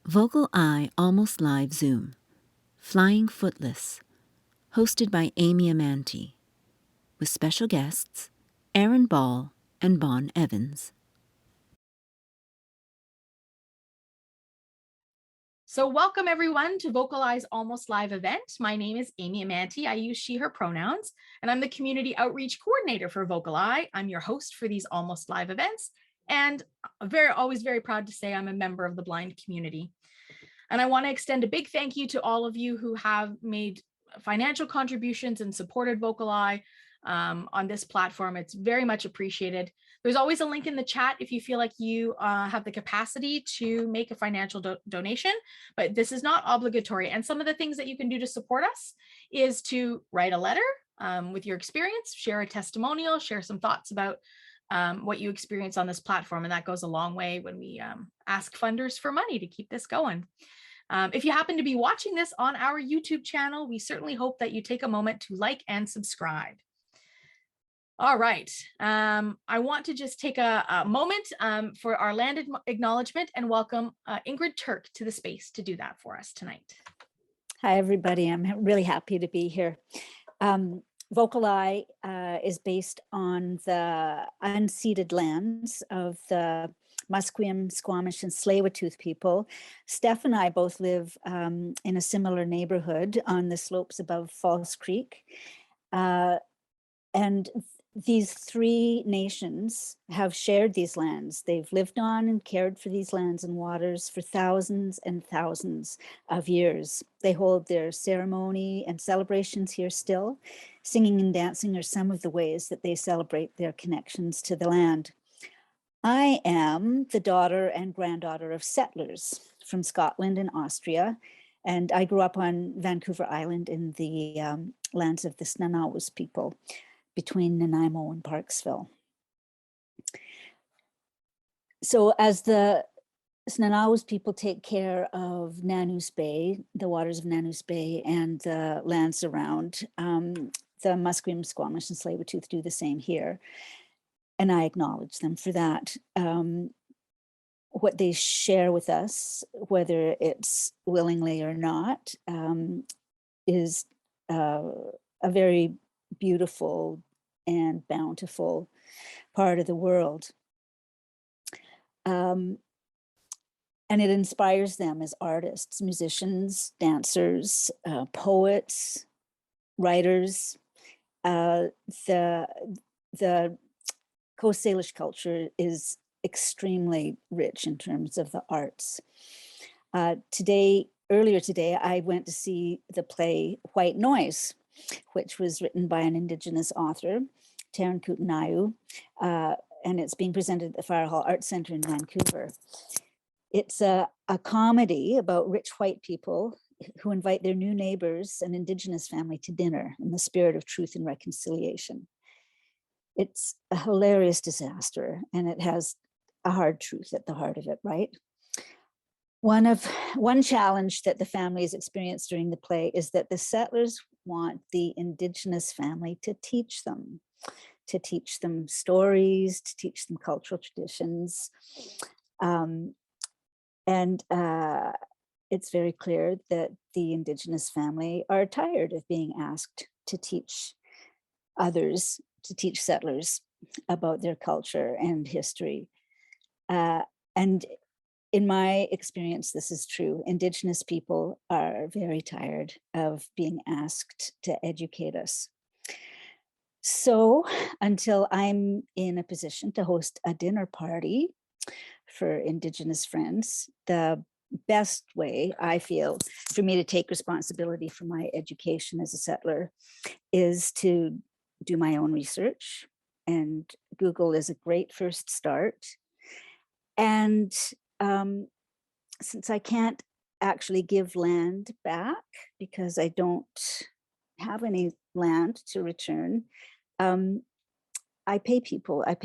VocalEye Almost Live Zoom, Flying Footless, hosted by Amy Amantea, with special guests Erin Ball and Bon Evans. So welcome everyone to VocalEye's Almost Live event. My name is Amy Amantea. I use she, her pronouns, and I'm the Community Outreach Coordinator for VocalEye. I'm your host for these Almost Live events, and always very proud to say I'm a member of the blind community. And I want to extend a big thank you to all of you who have made financial contributions and supported VocalEye on this platform. It's very much appreciated. There's always a link in the chat if you feel like you have the capacity to make a financial donation, but this is not obligatory. And some of the things that you can do to support us is to write a letter with your experience, share a testimonial, share some thoughts about what you experience on this platform. And that goes a long way when we ask funders for money to keep this going. If you happen to be watching this on our YouTube channel, we certainly hope that you take a moment to like and subscribe. All right, I want to just take a moment for our land acknowledgement and welcome Ingrid Turk to the space to do that for us tonight. Hi, everybody. I'm really happy to be here. VocalEye is based on the unceded lands of the Musqueam, Squamish, and Tsleil-Waututh people. Steph and I both live in a similar neighborhood on the slopes above Falls Creek. And these three nations have shared these lands. They've lived on and cared for these lands and waters for thousands and thousands of years. They hold their ceremony and celebrations here still. Singing and dancing are some of the ways that they celebrate their connections to the land. I am the daughter and granddaughter of settlers from Scotland and Austria, and I grew up on Vancouver Island in the lands of the Snanawas people, between Nanaimo and Parksville. So as the Snanawas people take care of Nanoose Bay, the waters of Nanoose Bay and the lands around, the Musqueam, Squamish, and Tsleil-Waututh do the same here. And I acknowledge them for that. What they share with us, whether it's willingly or not, is a very beautiful and bountiful part of the world. And it inspires them as artists, musicians, dancers, poets, writers. The Coast Salish culture is extremely rich in terms of the arts. Earlier today, I went to see the play White Noise, which was written by an Indigenous author, Taryn Kootenaiu, and it's being presented at the Fire Hall Arts Centre in Vancouver. It's a comedy about rich white people who invite their new neighbors and Indigenous family to dinner in the spirit of truth and reconciliation. It's a hilarious disaster, and it has a hard truth at the heart of it, right? One challenge that the families experienced during the play is that the settlers want the Indigenous family to teach them stories, to teach them cultural traditions. It's very clear that the Indigenous family are tired of being asked to teach others, to teach settlers about their culture and history. And in my experience, this is true. Indigenous people are very tired of being asked to educate us. So until I'm in a position to host a dinner party for Indigenous friends, the best way I feel for me to take responsibility for my education as a settler is to do my own research, and Google is a great first start. And since I can't actually give land back because I don't have any land to return, I pay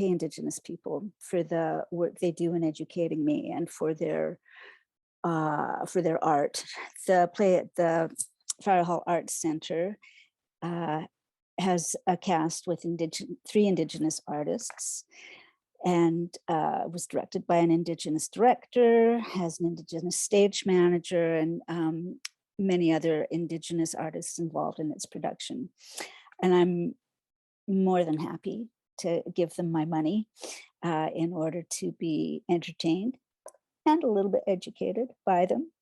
Indigenous people for the work they do in educating me and for their art. The play at the Fire Hall Arts Centre has a cast with three Indigenous artists, and was directed by an Indigenous director, has an Indigenous stage manager, and many other Indigenous artists involved in its production. And I'm more than happy to give them my money in order to be entertained and a little bit educated by them.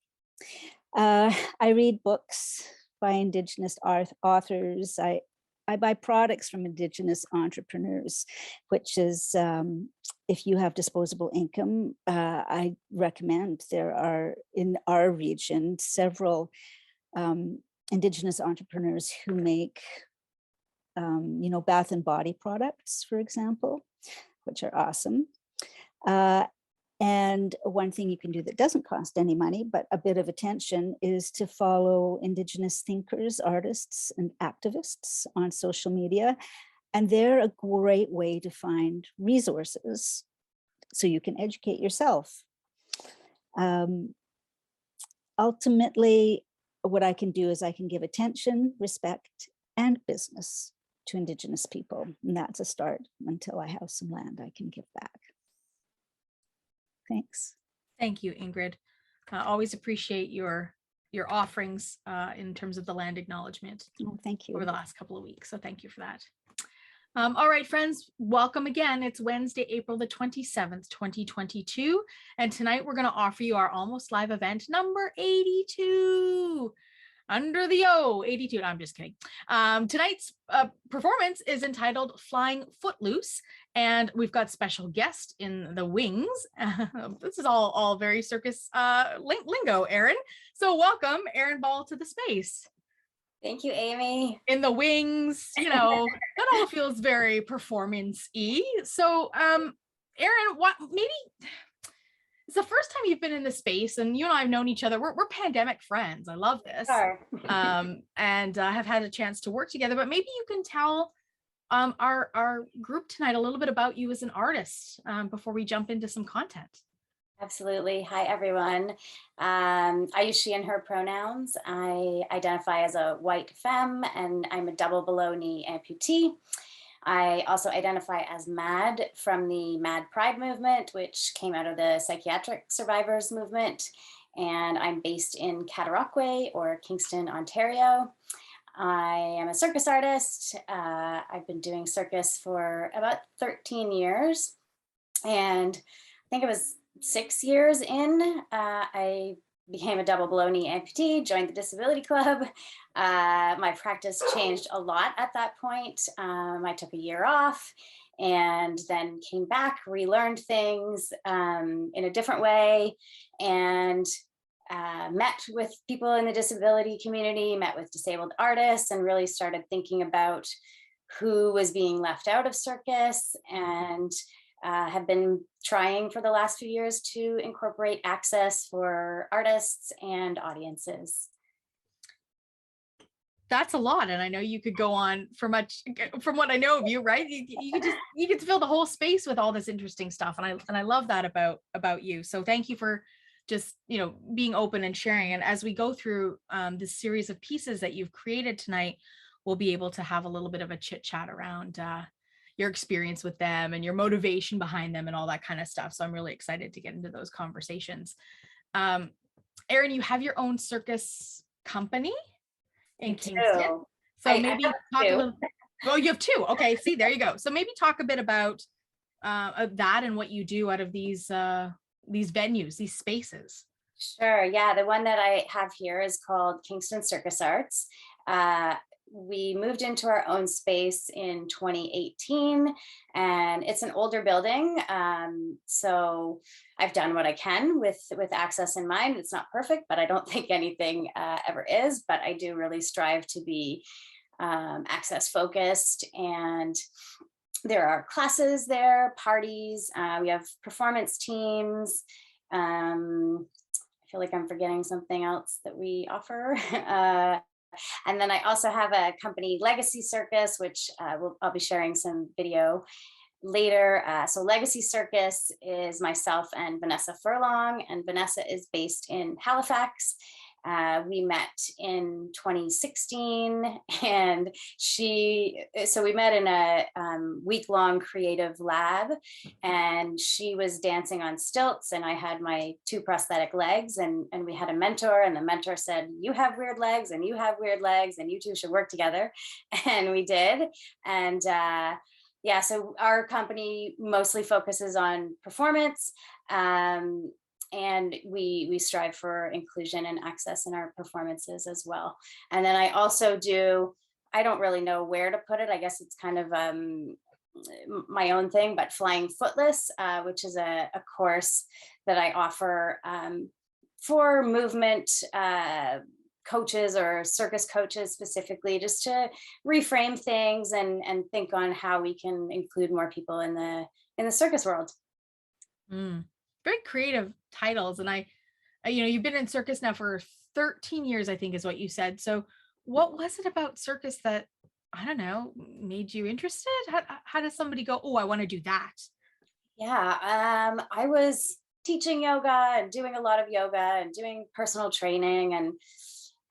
I read books by Indigenous authors. I buy products from Indigenous entrepreneurs, which is, if you have disposable income, I recommend. There are in our region several Indigenous entrepreneurs who make, bath and body products, for example, which are awesome. And one thing you can do that doesn't cost any money, but a bit of attention, is to follow Indigenous thinkers, artists, and activists on social media. And they're a great way to find resources so you can educate yourself. Ultimately, what I can do is I can give attention, respect, and business to Indigenous people. And that's a start. Until I have some land I can give back. Thanks. Thank you, Ingrid. Always appreciate your offerings in terms of the land acknowledgement. Oh, thank you. Over the last couple of weeks. So thank you for that. All right, friends, welcome again. It's Wednesday, April the 27th, 2022. And tonight we're going to offer you our Almost Live event number 82. Under the 82. No, I'm just kidding. Tonight's performance is entitled Flying Footloose, and we've got special guest in the wings. This is all very circus lingo, Erin. So welcome, Erin Ball, to the space. Thank you, Amy. In the wings, that all feels very performance-y. So, Erin, maybe it's the first time you've been in this space, and you and I have known each other. We're pandemic friends. I love this. Sure. And have had a chance to work together. But maybe you can tell our group tonight a little bit about you as an artist before we jump into some content. Absolutely. Hi, everyone. I use she and her pronouns. I identify as a white femme, and I'm a double below knee amputee. I also identify as MAD from the MAD Pride movement, which came out of the psychiatric survivors movement. And I'm based in Cataraqui, or Kingston, Ontario. I am a circus artist. I've been doing circus for about 13 years. And I think it was 6 years in, I became a double below knee amputee, joined the disability club. My practice changed a lot at that point. I took a year off and then came back, relearned things in a different way, and met with people in the disability community, met with disabled artists, and really started thinking about who was being left out of circus, and have been trying for the last few years to incorporate access for artists and audiences. That's a lot, and I know you could go on for much. From what I know of you, right? You could fill the whole space with all this interesting stuff, and I love that about you. So thank you for just being open and sharing. And as we go through this series of pieces that you've created tonight, we'll be able to have a little bit of a chit chat around your experience with them and your motivation behind them and all that kind of stuff. So I'm really excited to get into those conversations. Erin, you have your own circus company in Kingston. So maybe talk a little. Oh, you have two. Okay, see, there you go. So maybe talk a bit about that and what you do out of these venues, these spaces. Sure. Yeah, the one that I have here is called Kingston Circus Arts. We moved into our own space in 2018, and it's an older building. So I've done what I can with access in mind. It's not perfect, but I don't think anything ever is, but I do really strive to be access focused. And there are classes there, parties, we have performance teams. I feel like I'm forgetting something else that we offer. And then I also have a company, Legacy Circus, which I'll be sharing some video later. So Legacy Circus is myself and Vanessa Furlong, and Vanessa is based in Halifax. We met in 2016, and so we met in a week-long creative lab, and she was dancing on stilts, and I had my 2 prosthetic legs, and we had a mentor, and the mentor said, you have weird legs, and you have weird legs, and you two should work together. And we did. And yeah, so our company mostly focuses on performance. And we strive for inclusion and access in our performances as well. And then I also do, I don't really know where to put it. I guess it's kind of my own thing, but Flying Footless, which is a course that I offer for movement coaches or circus coaches specifically, just to reframe things and think on how we can include more people in the circus world. Very creative titles. And you've been in circus now for 13 years, I think is what you said. So what was it about circus that, I don't know, made you interested? How does somebody go, oh, I want to do that? Yeah, I was teaching yoga and doing a lot of yoga and doing personal training.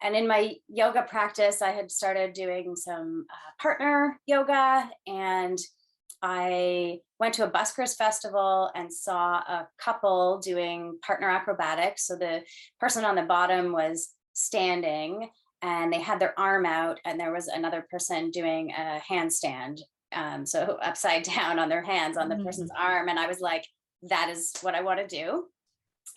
And in my yoga practice, I had started doing some partner yoga, and I went to a buskers festival and saw a couple doing partner acrobatics. So the person on the bottom was standing and they had their arm out, and there was another person doing a handstand. So upside down on their hands on the person's arm. And I was like, that is what I want to do.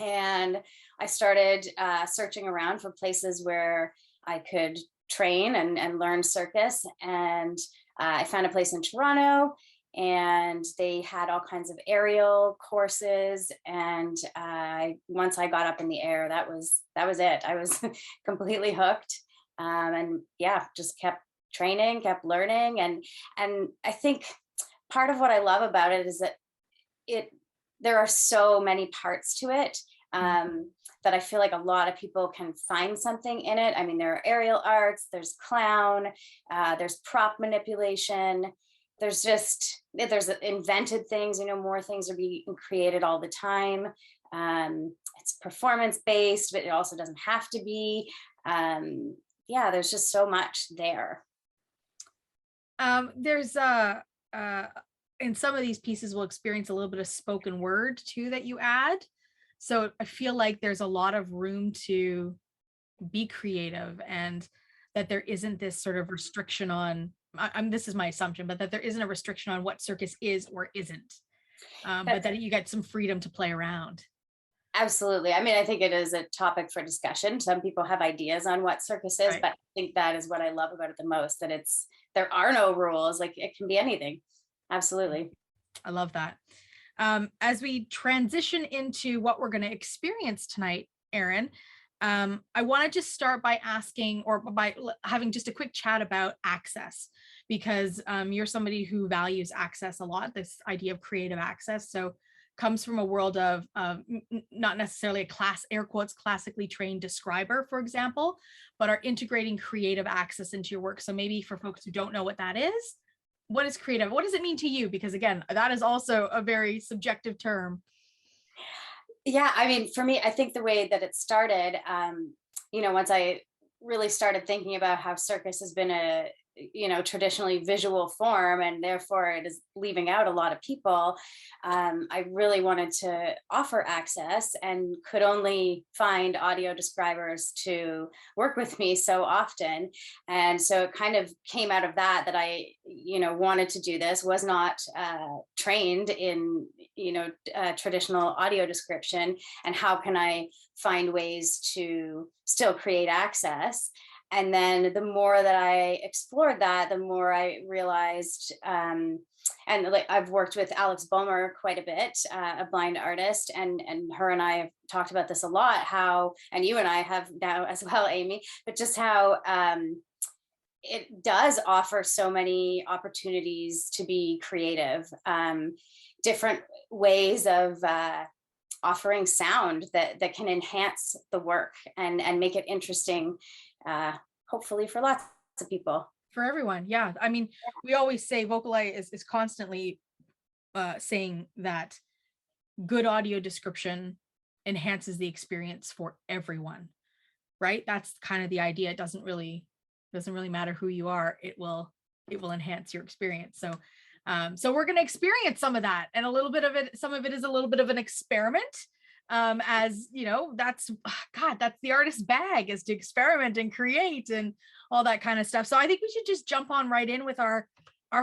And I started searching around for places where I could train and learn circus. And I found a place in Toronto, and they had all kinds of aerial courses. And once I got up in the air, that was it. I was completely hooked. And yeah, just kept training, kept learning. And I think part of what I love about it is that there are so many parts to it that I feel like a lot of people can find something in it. I mean, there are aerial arts, there's clown, there's prop manipulation. There's invented things, more things are being created all the time. It's performance based, but it also doesn't have to be. Yeah, there's just so much there. There's in some of these pieces we'll experience a little bit of spoken word too that you add. So I feel like there's a lot of room to be creative, and that there isn't this sort of restriction on, this is my assumption, but that there isn't a restriction on what circus is or isn't, but that you get some freedom to play around. Absolutely. I mean, I think it is a topic for discussion. Some people have ideas on what circus is, right. But I think that is what I love about it the most, that there are no rules, like it can be anything. Absolutely. I love that. As we transition into what we're going to experience tonight, Erin, I want to just start by asking, or by having just a quick chat about access, because you're somebody who values access a lot, this idea of creative access. So comes from a world of not necessarily a air quotes, classically trained describer, for example, but are integrating creative access into your work. So maybe for folks who don't know what that is, what is creative? What does it mean to you? Because again, that is also a very subjective term. Yeah, I mean, for me, I think the way that it started, once I really started thinking about how circus has been a traditionally visual form, and therefore it is leaving out a lot of people. I really wanted to offer access, and could only find audio describers to work with me so often. And so it kind of came out of that I, wanted to do this, was not trained in, traditional audio description, and how can I find ways to still create access. And then the more that I explored that, the more I realized, and like I've worked with Alex Bulmer quite a bit, a blind artist, and her and I have talked about this a lot, how, and you and I have now as well, Amy, but just how it does offer so many opportunities to be creative, different ways of offering sound that can enhance the work and make it interesting, hopefully for lots of people. For everyone. Yeah. I mean, we always say VocalEye is constantly saying that good audio description enhances the experience for everyone, right? That's kind of the idea. It doesn't really matter who you are. It will enhance your experience. So so we're going to experience some of that, and a little bit of it, some of it is a little bit of an experiment. As you know, that's the artist's bag, is to experiment and create and all that kind of stuff. So I think we should just jump on right in with our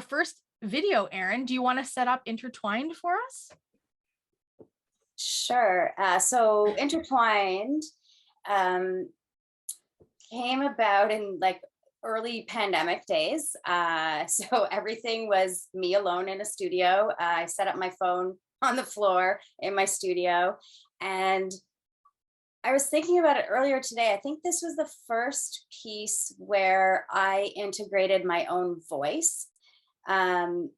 first video. Erin, do you want to set up Intertwined for us? Sure. So Intertwined came about in like early pandemic days. So everything was me alone in a studio. I set up my phone on the floor in my studio, and I was thinking about it earlier today. I think this was the first piece where I integrated my own voice. And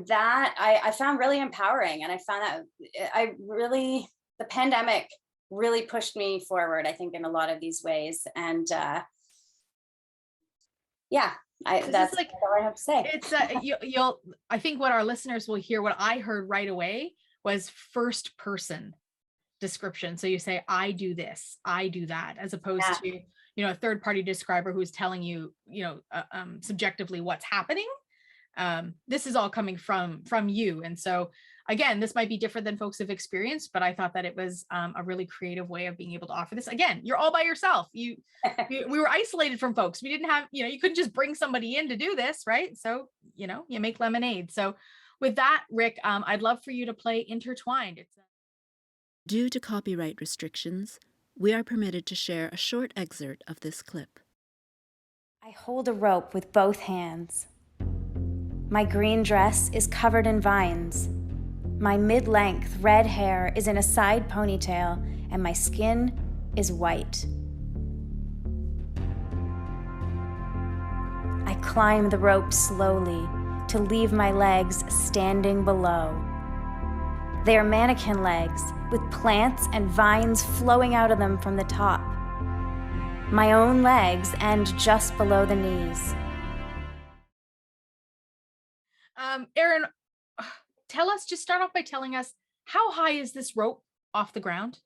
that I found really empowering. And I found that the pandemic really pushed me forward, I think, in a lot of these ways. And that's like all I have to say. It's you'll I think what our listeners will hear, what I heard right away, was first person description. So you say, I do this, I do that, as opposed to, a third party describer who's telling you, subjectively what's happening. This is all coming from you. And so again, this might be different than folks have experienced, but I thought that it was a really creative way of being able to offer this. Again, you're all by yourself. We were isolated from folks. We didn't have, you couldn't just bring somebody in to do this, right? So, you make lemonade. So with that, Rick, I'd love for you to play Intertwined. Due to copyright restrictions, we are permitted to share a short excerpt of this clip. I hold a rope with both hands. My green dress is covered in vines. My mid-length red hair is in a side ponytail, and my skin is white. I climb the rope slowly to leave my legs standing below. They are mannequin legs with plants and vines flowing out of them from the top. My own legs end just below the knees. Erin, just start off by telling us, how high is this rope off the ground?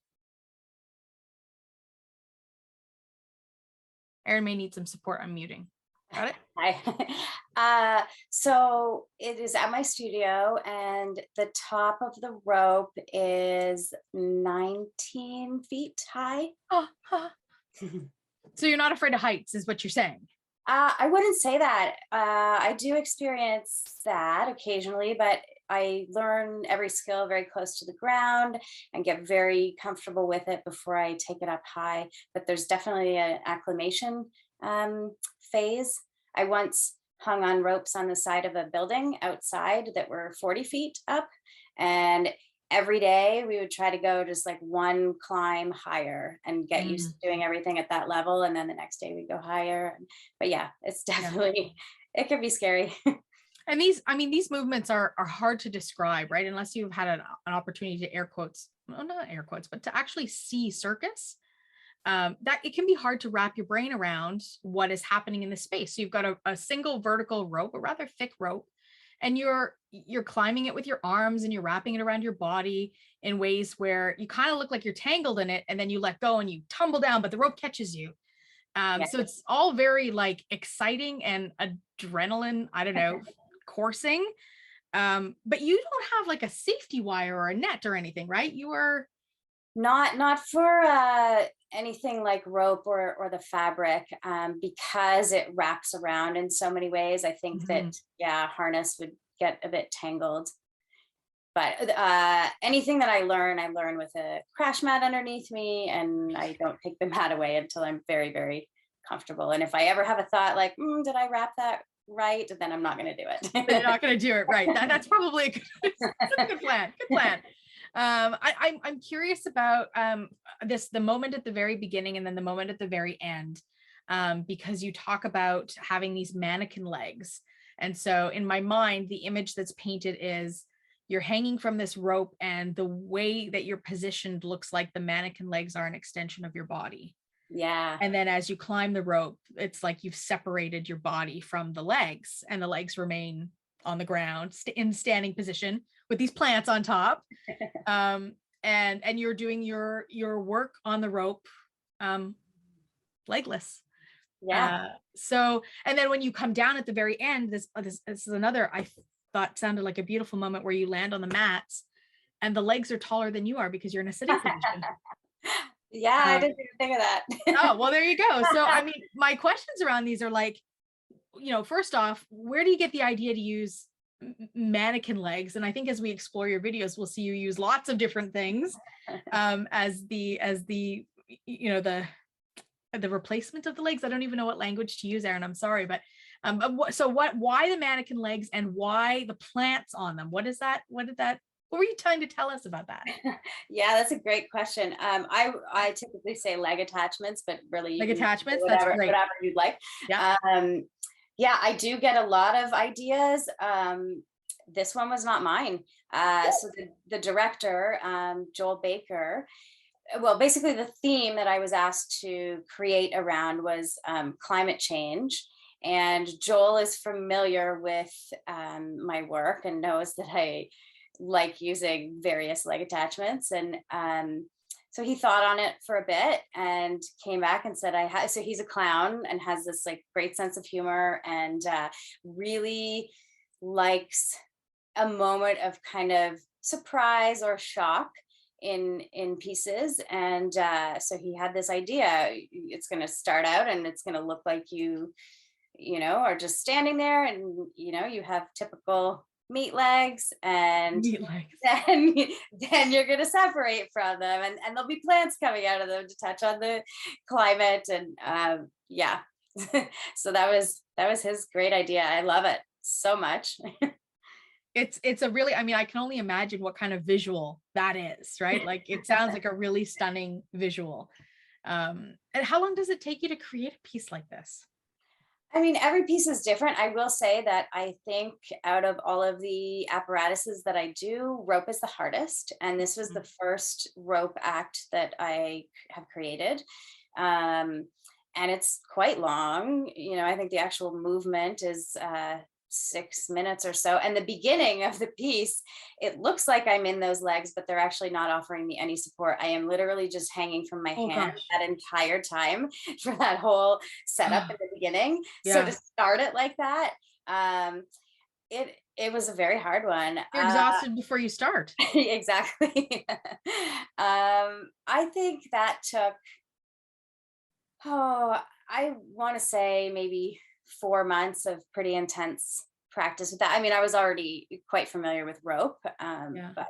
Erin may need some support. I'm muting. Got it? Hi. So it is at my studio, and the top of the rope is 19 feet high. So you're not afraid of heights, is what you're saying? I wouldn't say that. I do experience that occasionally, but I learn every skill very close to the ground and get very comfortable with it before I take it up high. But there's definitely an acclimation phase. I once hung on ropes on the side of a building outside that were 40 feet up, and every day we would try to go just like one climb higher and get used to doing everything at that level, and then the next day we go higher. But yeah, it's definitely it can be scary. And these movements are hard to describe, right? Unless you've had an opportunity to not air quotes, but to actually see circus. That it can be hard to wrap your brain around what is happening in the space. So you've got a single vertical rope, a rather thick rope, and you're climbing it with your arms, and you're wrapping it around your body in ways where you kind of look like you're tangled in it, and then you let go and you tumble down, but the rope catches you. So it's all very like exciting and adrenaline, I don't know, coursing. But you don't have like a safety wire or a net or anything, right? You are not for anything like rope or the fabric, because it wraps around in so many ways. I think that harness would get a bit tangled. But anything that I learn with a crash mat underneath me, and I don't take the mat away until I'm very, very comfortable. And if I ever have a thought like, did I wrap that right? Then I'm not going to do it. You're not going to do it right. That's probably a good plan. Good plan. I'm curious about the moment at the very beginning and then the moment at the very end, because you talk about having these mannequin legs. And so in my mind, the image that's painted is you're hanging from this rope, and the way that you're positioned looks like the mannequin legs are an extension of your body. Yeah. And then as you climb the rope, it's like you've separated your body from the legs, and the legs remain on the ground in standing position with these plants on top. And you're doing your work on the rope legless. Yeah. So, and then when you come down at the very end, this is another, I thought sounded like a beautiful moment where you land on the mats and the legs are taller than you are because you're in a sitting position. Yeah, I didn't even think of that. Oh, well, there you go. So, I mean, my questions around these are like, first off, where do you get the idea to use mannequin legs? And I think as we explore your videos, we'll see you use lots of different things as the replacement of the legs. I don't even know what language to use, Erin. I'm sorry, but why the mannequin legs and why the plants on them? What were you trying to tell us about that? Yeah, that's a great question. I typically say leg attachments, but really Leg attachments, whatever, that's great. whatever you'd like. Yeah. Yeah, I do get a lot of ideas. This one was not mine. So the director, Joel Baker, well, basically the theme that I was asked to create around was climate change. And Joel is familiar with my work and knows that I like using various leg attachments. And so he thought on it for a bit and came back and said, so he's a clown and has this like great sense of humor and really likes a moment of kind of surprise or shock in pieces. And so he had this idea. It's going to start out and it's going to look like you are just standing there and you have typical meat legs and then you're going to separate from them and there'll be plants coming out of them to touch on the climate. And yeah, so that was his great idea. I love it so much. It's a really, I mean, I can only imagine what kind of visual that is, right? Like it sounds like a really stunning visual. And how long does it take you to create a piece like this? I mean, every piece is different. I will say that I think out of all of the apparatuses that I do, rope is the hardest. And this was the first rope act that I have created. And it's quite long. I think the actual movement is 6 minutes or so. And the beginning of the piece, it looks like I'm in those legs, but they're actually not offering me any support. I am literally just hanging from my hand that entire time for that whole setup in the beginning. Yeah. So to start it like that, it was a very hard one. You're exhausted before you start. Exactly. I think that took, I want to say maybe 4 months of pretty intense practice with that. I mean, I was already quite familiar with rope, but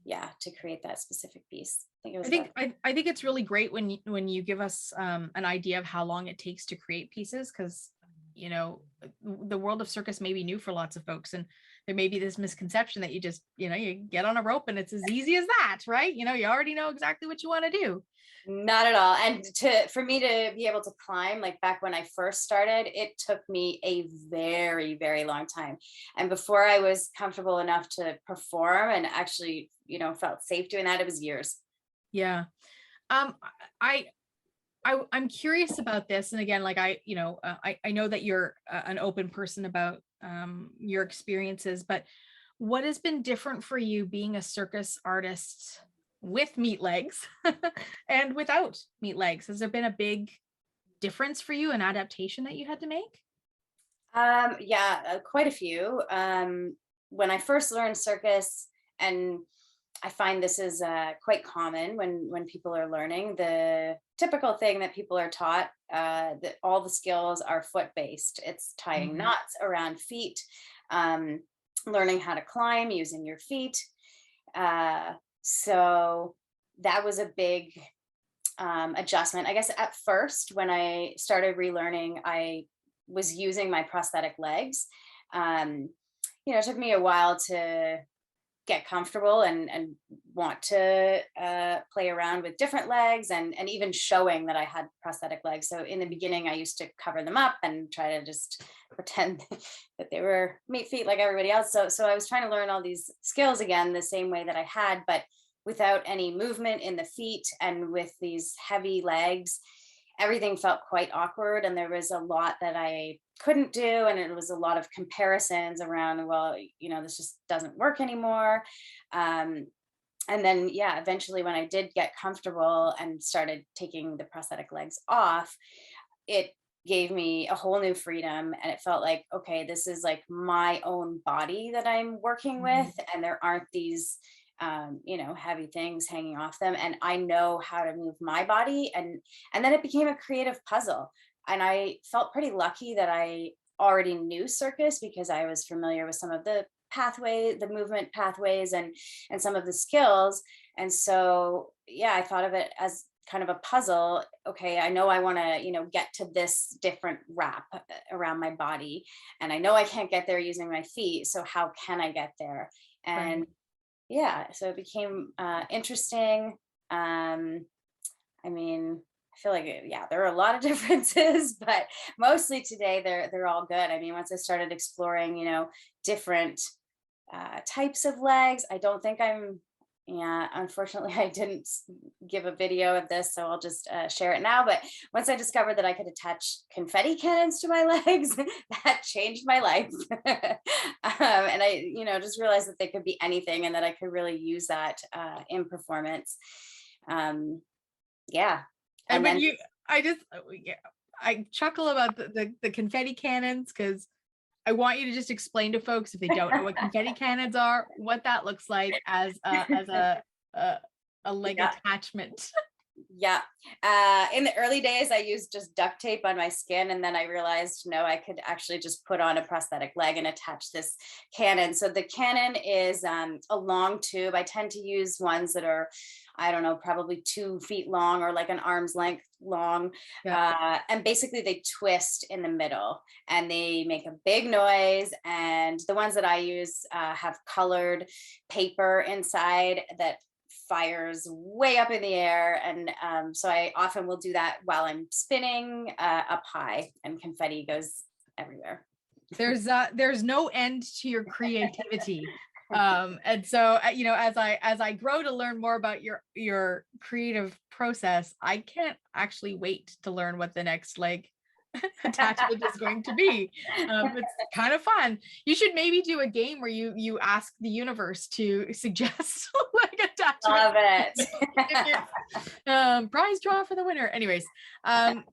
yeah, to create that specific piece, I think it's really great when you give us an idea of how long it takes to create pieces, because the world of circus may be new for lots of folks, and there may be this misconception that you just you get on a rope and it's as easy as that, right? You already know exactly what you want to do. Not at all. And for me to be able to climb, like back when I first started, it took me a very, very long time. And before I was comfortable enough to perform and actually, felt safe doing that, it was years. Yeah. I'm curious about this. And again, like I know that you're an open person about your experiences, but what has been different for you being a circus artist with meat legs and without meat legs? Has there been a big difference for you, an adaptation that you had to make? Yeah, quite a few. When I first learned circus, and I find this is quite common when people are learning, the typical thing that people are taught, that all the skills are foot-based. It's tying knots around feet, learning how to climb using your feet. So that was a big adjustment. I guess at first, when I started relearning, I was using my prosthetic legs. It took me a while to get comfortable and want to play around with different legs and even showing that I had prosthetic legs. So in the beginning, I used to cover them up and try to just pretend that they were meat feet like everybody else. So I was trying to learn all these skills again, the same way that I had, but without any movement in the feet and with these heavy legs. Everything felt quite awkward, and there was a lot that I couldn't do, and it was a lot of comparisons around, well, this just doesn't work anymore. And And then, yeah, eventually when I did get comfortable and started taking the prosthetic legs off, it gave me a whole new freedom. And it felt like, okay, this is like my own body that I'm working with. And there aren't these, heavy things hanging off them. And I know how to move my body. And then it became a creative puzzle. And I felt pretty lucky that I already knew circus because I was familiar with some of the movement pathways and some of the skills. And so, yeah, I thought of it as kind of a puzzle. Okay, I know I want to, get to this different wrap around my body. And I know I can't get there using my feet. So how can I get there? And yeah, so it became interesting. I feel like, there are a lot of differences, but mostly today they're all good. I mean, once I started exploring, different types of legs, I don't think unfortunately I didn't give a video of this, so I'll just share it now. But once I discovered that I could attach confetti cannons to my legs, that changed my life. And I, just realized that they could be anything and that I could really use that in performance. Yeah. And then I chuckle about the confetti cannons because I want you to just explain to folks, if they don't know what confetti cannons are, what that looks like as a leg attachment. Yeah. In the early days, I used just duct tape on my skin. And then I realized, no, I could actually just put on a prosthetic leg and attach this cannon. So the cannon is a long tube. I tend to use ones that are, I don't know, probably 2 feet long or like an arm's length long. Yeah. And basically they twist in the middle and they make a big noise. And the ones that I use have colored paper inside that fires way up in the air. And so I often will do that while I'm spinning up high, and confetti goes everywhere. There's no end to your creativity. And so, as I grow to learn more about your creative process, I can't actually wait to learn what the next leg attachment is going to be. It's kind of fun. You should maybe do a game where you ask the universe to suggest leg attachment. Love it. Prize draw for the winner. Anyways, Erin,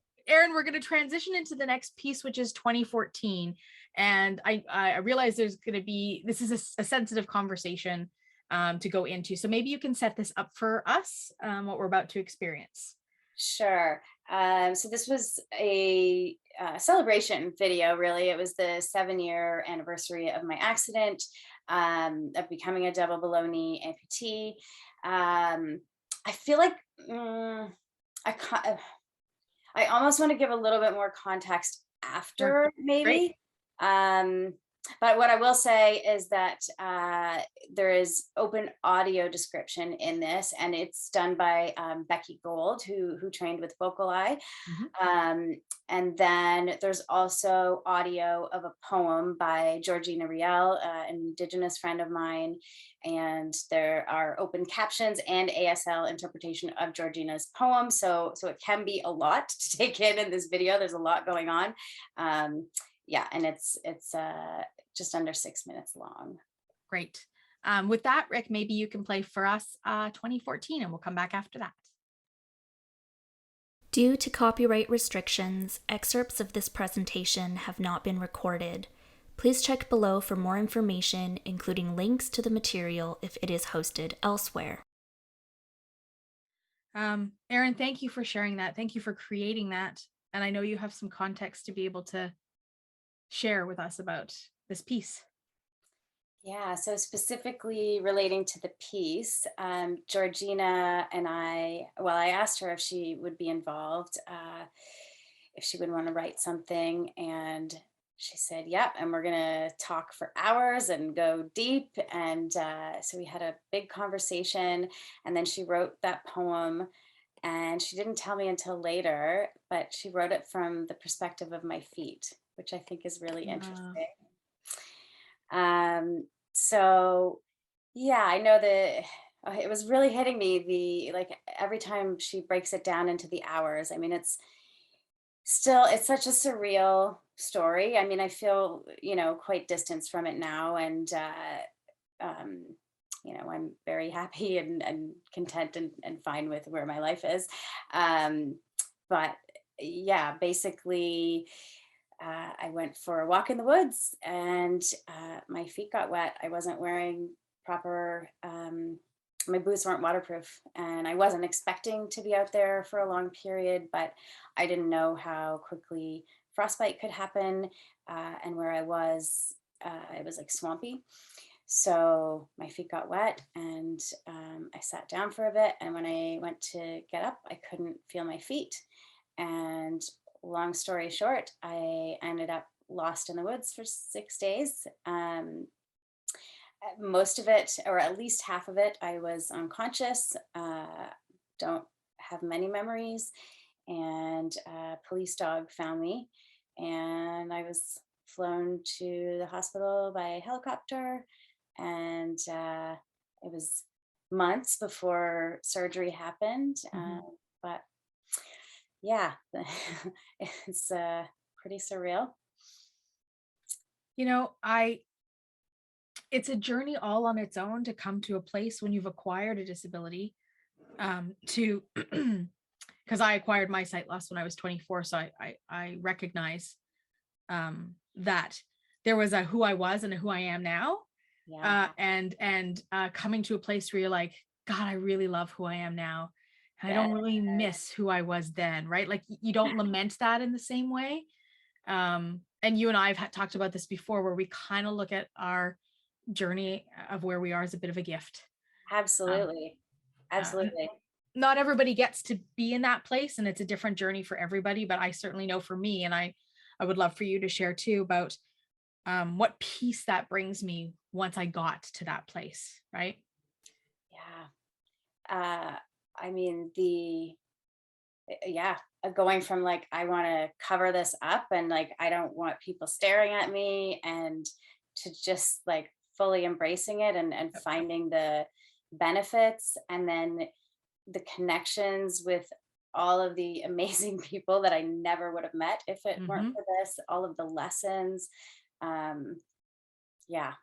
we're going to transition into the next piece, which is 2014. And I realize this is a sensitive conversation to go into. So maybe you can set this up for us, what we're about to experience. Sure. So this was a celebration video, really. It was the 7-year anniversary of my accident, of becoming a double below knee amputee. I feel like I almost want to give a little bit more context after, maybe. But what I will say is that there is open audio description in this, and it's done by Becky Gold, who trained with VocalEye. And then there's also audio of a poem by Georgina Riel, an Indigenous friend of mine. And there are open captions and ASL interpretation of Georgina's poem. So it can be a lot to take in this video. There's a lot going on. Yeah, and it's just under 6 minutes long. Great. With that, Rick, maybe you can play for us 2014, and we'll come back after that. Due to copyright restrictions, excerpts of this presentation have not been recorded. Please check below for more information, including links to the material if it is hosted elsewhere. Erin, thank you for sharing that. Thank you for creating that. And I know you have some context to be able to share with us about this piece. Yeah, so specifically relating to the piece, Georgina and I asked her if she would be involved, if she would want to write something, and she said, yep, and we're gonna talk for hours and go deep. And so we had a big conversation, and then she wrote that poem, and she didn't tell me until later, but she wrote it from the perspective of my feet, which I think is really interesting. So yeah, I know that it was really hitting me, every time she breaks it down into the hours. I mean, it's such a surreal story. I mean, I feel, quite distanced from it now. And I'm very happy and content and fine with where my life is. But yeah, basically, I went for a walk in the woods and my feet got wet. I wasn't wearing proper, my boots weren't waterproof, and I wasn't expecting to be out there for a long period, but I didn't know how quickly frostbite could happen. And where I was, it was like swampy. So my feet got wet, and I sat down for a bit. And when I went to get up, I couldn't feel my feet. And long story short, I ended up lost in the woods for 6 days. Most of it, or at least half of it, I was unconscious, don't have many memories. And a police dog found me, and I was flown to the hospital by helicopter. And it was months before surgery happened. But yeah, it's pretty surreal. It's a journey all on its own to come to a place when you've acquired a disability, to because I acquired my sight loss when I was 24. So I recognize that there was a who I was and a who I am now. Yeah. And coming to a place where you're like, God, I really love who I am now. And I don't really miss who I was then, right? Like you don't lament that in the same way. And you and I have talked about this before, where we kind of look at our journey of where we are as a bit of a gift. Absolutely. Not everybody gets to be in that place, and it's a different journey for everybody, but I certainly know for me, and I would love for you to share too about what peace that brings me once I got to that place, right? Yeah. I mean, going from like, I want to cover this up, and like, I don't want people staring at me, and to just like fully embracing it and finding the benefits, and then the connections with all of the amazing people that I never would have met if it weren't for this, all of the lessons. Yeah,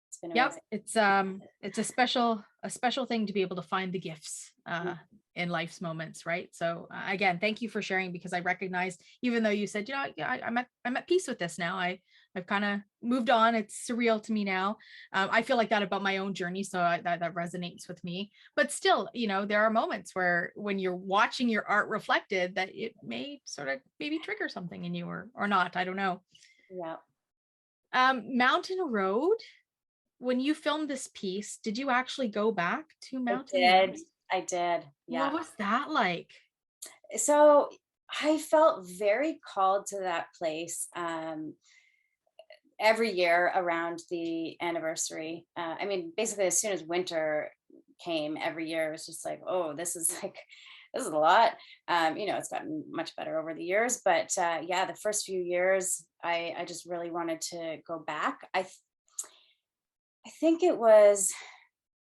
it's been amazing. It's a special thing to be able to find the gifts in life's moments, right? So again, thank you for sharing, because I recognize, even though you said, I'm at peace with this now. I've kind of moved on. It's surreal to me now. I feel like that about my own journey, so that resonates with me. But still, there are moments where when you're watching your art reflected, that it may sort of maybe trigger something in you, or not. I don't know. Yeah. Mountain Road. When you filmed this piece, did you actually go back to Mountain Road? I did. Yeah. What was that like? So I felt very called to that place. Every year around the anniversary. I mean, basically as soon as winter came, every year it was just like, oh, this is a lot. It's gotten much better over the years, but the first few years, I just really wanted to go back. I think it was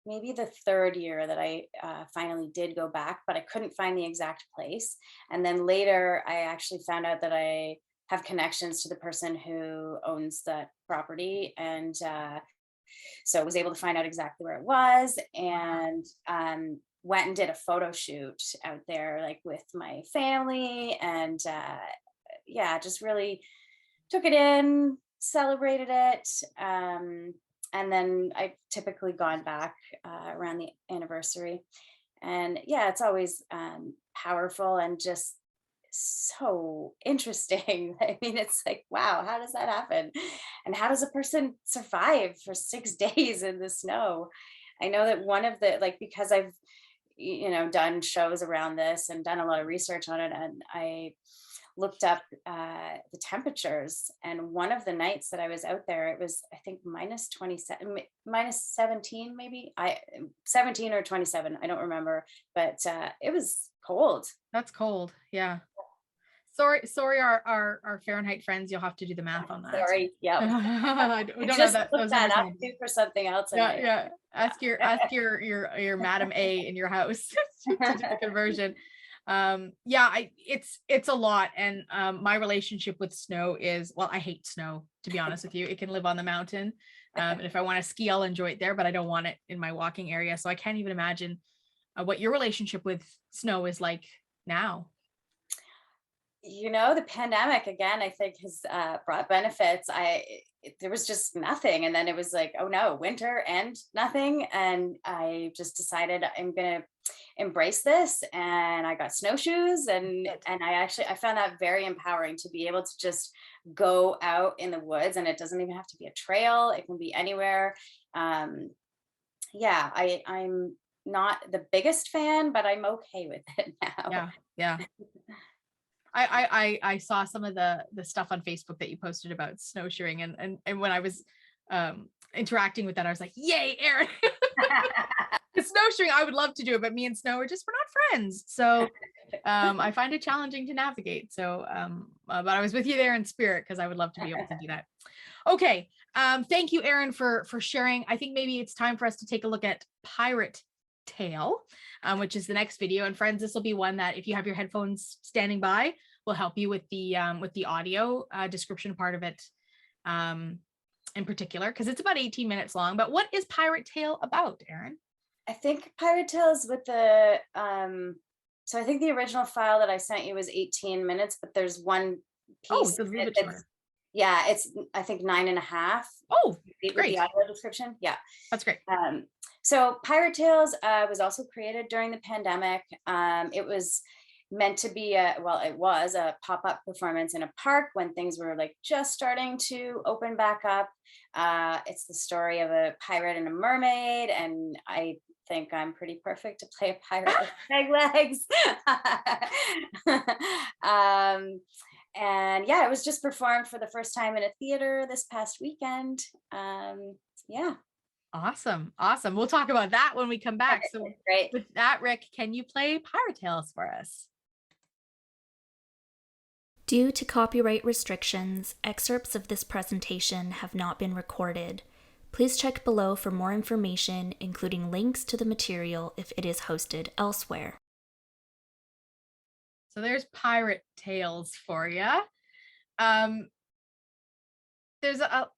maybe the third year that I finally did go back, but I couldn't find the exact place. And then later I actually found out that I have connections to the person who owns that property. And so I was able to find out exactly where it was, and went and did a photo shoot out there, like with my family. And just really took it in, celebrated it. And then I've typically gone back around the anniversary. And it's always powerful and just so interesting. I mean, it's like, wow, how does that happen? And how does a person survive for 6 days in the snow? I know that one of the, like, because I've, done shows around this and done a lot of research on it, and I looked up the temperatures, and one of the nights that I was out there, it was, I think, minus 17, maybe 17 or 27. I don't remember, but it was cold. That's cold. Yeah. Sorry, our Fahrenheit friends, you'll have to do the math on that. Sorry. Yeah. we don't have that. Look that up too for something else. Yeah. Ask your Madam A in your house to do the conversion. It's a lot. And my relationship with snow is, well, I hate snow, to be honest with you. It can live on the mountain. And if I want to ski, I'll enjoy it there, but I don't want it in my walking area. So I can't even imagine what your relationship with snow is like now. The pandemic, again, I think has brought benefits. There was just nothing. And then it was like, oh no, winter and nothing. And I just decided I'm going to embrace this. And I got snowshoes, and I found that very empowering to be able to just go out in the woods, and it doesn't even have to be a trail. It can be anywhere. I'm not the biggest fan, but I'm okay with it now. Yeah. I saw some of the stuff on Facebook that you posted about snowshoeing, and when I was interacting with that, I was like, yay, Erin. Snowshoeing, I would love to do it, but me and snow we're not friends. So I find it challenging to navigate. So but I was with you there in spirit, because I would love to be able to do that. Okay. Thank you, Erin, for sharing. I think maybe it's time for us to take a look at Pirate Tale, which is the next video. And friends, this will be one that if you have your headphones standing by, will help you with the audio description part of it in particular, because it's about 18 minutes long. But what is Pirate Tale about, Erin? I think Pirate Tale is with the so I think the original file that I sent you was 18 minutes, but there's one piece. Oh, it's I think 9.5. Oh, with great. The audio description. Yeah, that's great. So Pirate Tales was also created during the pandemic. It was meant to be it was a pop-up performance in a park when things were like just starting to open back up. It's the story of a pirate and a mermaid, and I think I'm pretty perfect to play a pirate with peg legs. And yeah, it was just performed for the first time in a theater this past weekend. Yeah. Awesome. We'll talk about that when we come back. So great. With that, Rick, can you play Pirate Tales for us? Due to copyright restrictions, excerpts of this presentation have not been recorded. Please check below for more information, including links to the material if it is hosted elsewhere. So there's Pirate Tales for you. There's a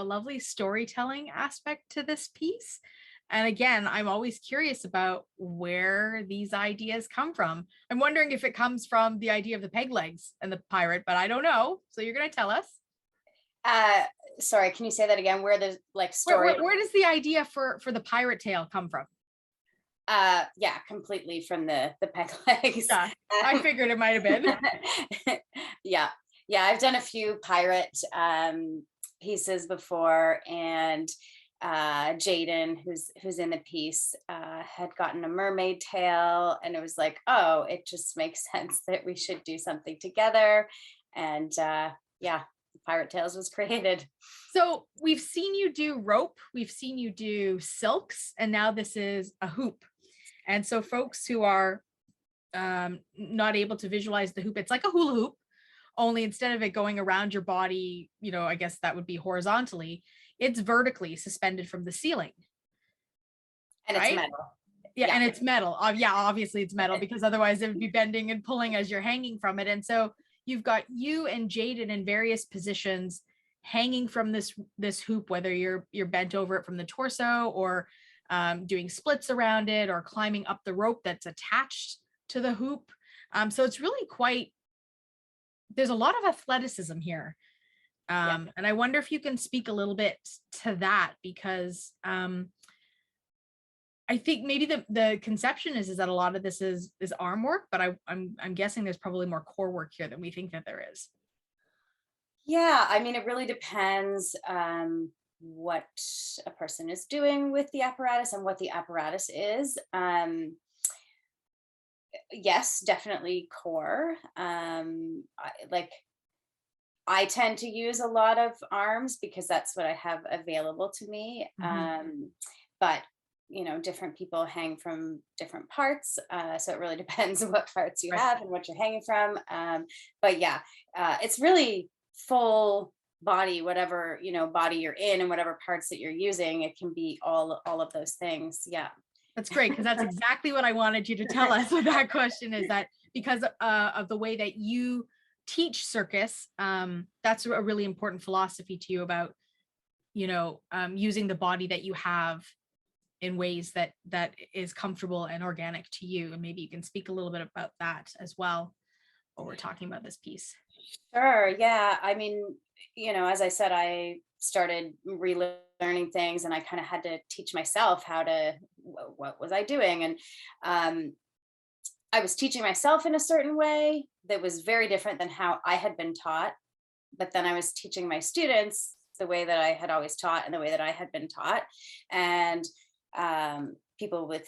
lovely storytelling aspect to this piece. And again, I'm always curious about where these ideas come from. I'm wondering if it comes from the idea of the peg legs and the pirate, but I don't know. So you're going to tell us. Sorry, can you say that again? Where the story? Where does the idea for the pirate tale come from? Yeah, completely from the peg legs. Yeah, I figured it might have been. Yeah, I've done a few pirate pieces before, and Jaden, who's in the piece, had gotten a mermaid tail, and it was like, oh, it just makes sense that we should do something together. And Pirate Tales was created. So we've seen you do rope, we've seen you do silks, and now this is a hoop. And so folks who are not able to visualize the hoop, it's like a hula hoop, only instead of it going around your body, I guess that would be horizontally, it's vertically suspended from the ceiling. And right? It's metal. Yeah, and it's metal. Obviously it's metal, because otherwise it would be bending and pulling as you're hanging from it. And so you've got you and Jaden in various positions hanging from this hoop, whether you're bent over it from the torso, or doing splits around it, or climbing up the rope that's attached to the hoop. So it's really there's a lot of athleticism here. And I wonder if you can speak a little bit to that, because I think maybe the conception is that a lot of this is arm work, but I'm guessing there's probably more core work here than we think that there is. Yeah, I mean, it really depends what a person is doing with the apparatus and what the apparatus is. Yes, definitely core. I tend to use a lot of arms because that's what I have available to me. Mm-hmm. But different people hang from different parts. So it really depends on what parts you have and what you're hanging from. But yeah, it's really full body, whatever, body you're in and whatever parts that you're using, it can be all of those things. Yeah. That's great, because that's exactly what I wanted you to tell us with that question, is that because of the way that you teach circus, that's a really important philosophy to you about using the body that you have in ways that is comfortable and organic to you. And maybe you can speak a little bit about that as well while we're talking about this piece. Sure. Yeah. I mean, as I said, I started relearning things, and I kind of had to teach myself what was I doing? And I was teaching myself in a certain way that was very different than how I had been taught. But then I was teaching my students the way that I had always taught and the way that I had been taught. And people with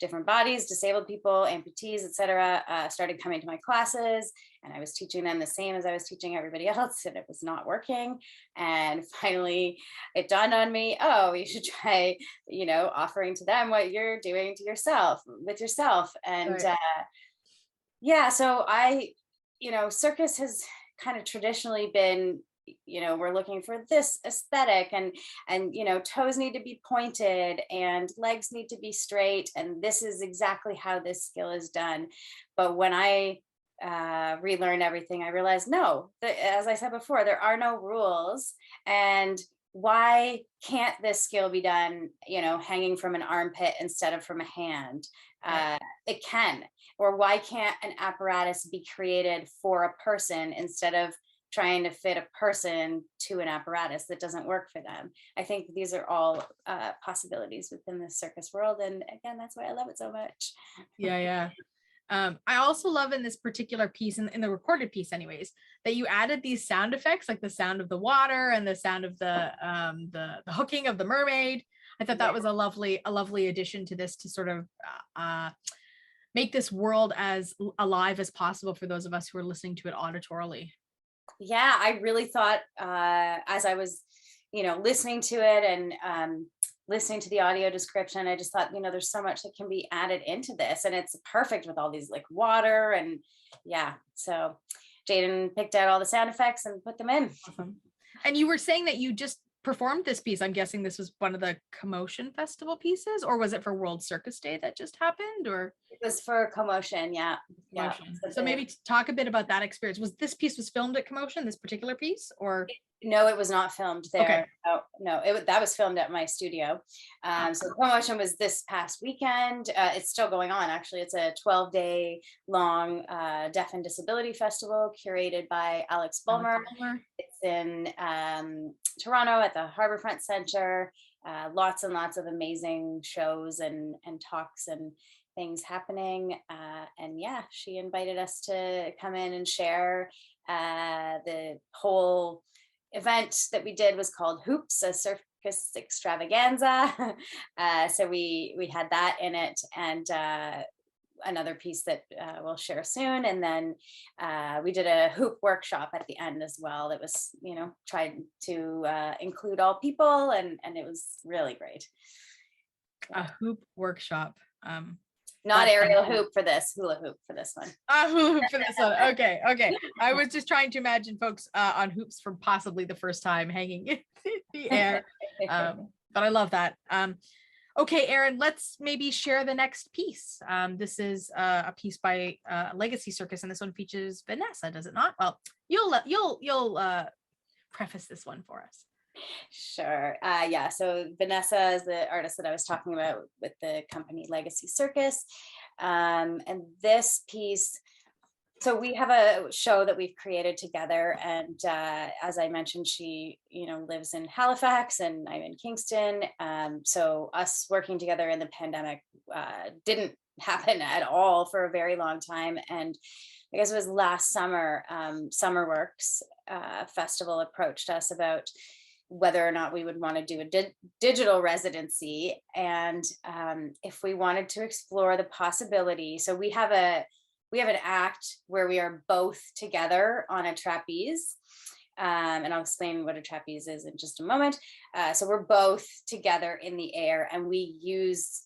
different bodies, disabled people, amputees, etc., started coming to my classes, and I was teaching them the same as I was teaching everybody else, and it was not working. And finally, it dawned on me, oh, you should try, offering to them what you're doing to yourself, with yourself. And Right. So circus has kind of traditionally been, we're looking for this aesthetic, and toes need to be pointed and legs need to be straight, and this is exactly how this skill is done. But when I relearned everything, I realized, no, as I said before, there are no rules. And why can't this skill be done, hanging from an armpit instead of from a hand? It can. Or why can't an apparatus be created for a person instead of trying to fit a person to an apparatus that doesn't work for them? I think these are all possibilities within the circus world. And again, that's why I love it so much. Yeah. I also love in this particular piece, in the recorded piece anyways, that you added these sound effects, like the sound of the water and the sound of the hooking of the mermaid. I thought that was a lovely addition to this, to sort of make this world as alive as possible for those of us who are listening to it auditorily. Yeah, I really thought as I was, listening to it and listening to the audio description, I just thought, there's so much that can be added into this, and it's perfect with all these like water and so Jaden picked out all the sound effects and put them in. Awesome. And you were saying that you just performed this piece. I'm guessing this was one of the Commotion Festival pieces, or was it for World Circus Day that just happened? Or it was for Commotion. Yeah. So maybe talk a bit about that experience. Was this piece was filmed at Commotion, this particular piece, or? No, it was not filmed there. Okay. Oh, no, that was filmed at my studio. So Commotion was this past weekend. It's still going on, actually. It's a 12-day long Deaf and Disability Festival curated by Alex Bulmer. It's in Toronto at the Harbourfront Centre. Lots and lots of amazing shows and talks and things happening. And she invited us to come in and share. The whole event that we did was called Hoops, a circus extravaganza. So we had that in it, and another piece that we'll share soon. And then we did a hoop workshop at the end as well. That was, tried to include all people, and it was really great. A hoop workshop. Not aerial hoop for this, hula hoop for this one. Hula hoop for this one. Okay. I was just trying to imagine folks on hoops for possibly the first time hanging in the air. But I love that. Okay, Erin, let's maybe share the next piece. This is a piece by Legacy Circus, and this one features Vanessa, does it not? Well, you'll preface this one for us. Sure. So Vanessa is the artist that I was talking about with the company Legacy Circus. And this piece, so we have a show that we've created together. And as I mentioned, she, lives in Halifax and I'm in Kingston. So us working together in the pandemic didn't happen at all for a very long time. And I guess it was last summer, Summerworks Festival approached us about whether or not we would want to do a digital residency, and if we wanted to explore the possibility. So we have an act where we are both together on a trapeze, and I'll explain what a trapeze is in just a moment. So we're both together in the air, and we use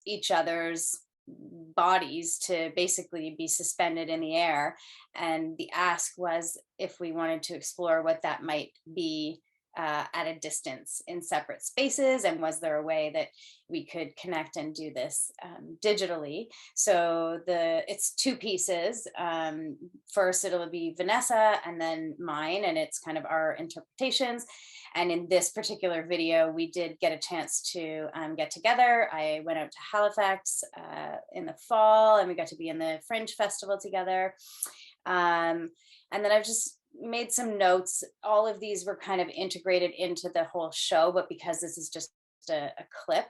each other's bodies to basically be suspended in the air. And the ask was if we wanted to explore what that might be at a distance in separate spaces, and was there a way that we could connect and do this digitally. So it's two pieces. First it'll be Vanessa and then mine, and it's kind of our interpretations, And in this particular video, we did get a chance to get together. I went out to Halifax in the fall, and we got to be in the Fringe Festival together. And then I've just made some notes. All of these were kind of integrated into the whole show, but because this is just a clip,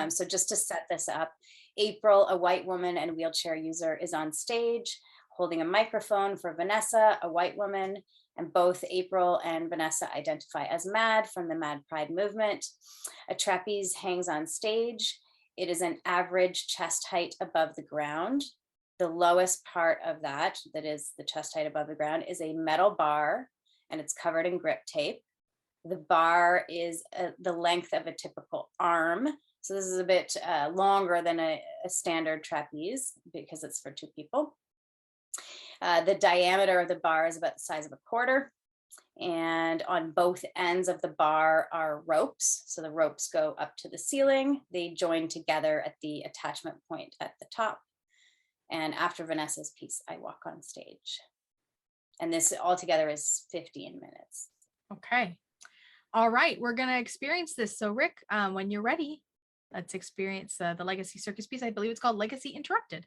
so just to set this up, April, a white woman and wheelchair user, is on stage holding a microphone for Vanessa, a white woman, and both April and Vanessa identify as Mad from the Mad Pride movement. A trapeze hangs on stage. It is an average chest height above the ground. The lowest part of that is the chest height above the ground, is a metal bar, and it's covered in grip tape. The bar is the length of a typical arm. So this is a bit longer than a standard trapeze because it's for two people. The diameter of the bar is about the size of a quarter. And on both ends of the bar are ropes. So the ropes go up to the ceiling. They join together at the attachment point at the top. And after Vanessa's piece, I walk on stage. And this altogether is 15 minutes. Okay. All right. We're going to experience this. So Rick, when you're ready, let's experience the Legacy Circus piece. I believe it's called Legacy Interrupted.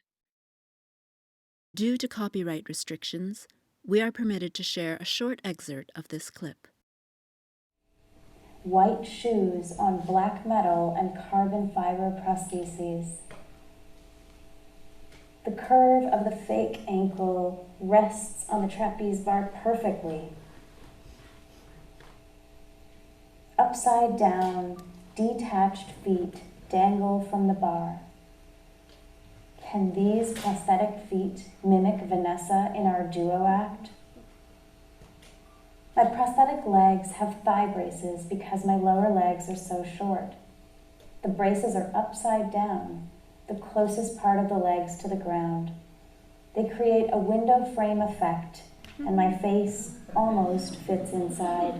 Due to copyright restrictions, we are permitted to share a short excerpt of this clip. White shoes on black metal and carbon fiber prostheses. The curve of the fake ankle rests on the trapeze bar perfectly. Upside down, detached feet dangle from the bar. Can these prosthetic feet mimic Vanessa in our duo act? My prosthetic legs have thigh braces because my lower legs are so short. The braces are upside down, the closest part of the legs to the ground. They create a window frame effect, and my face almost fits inside.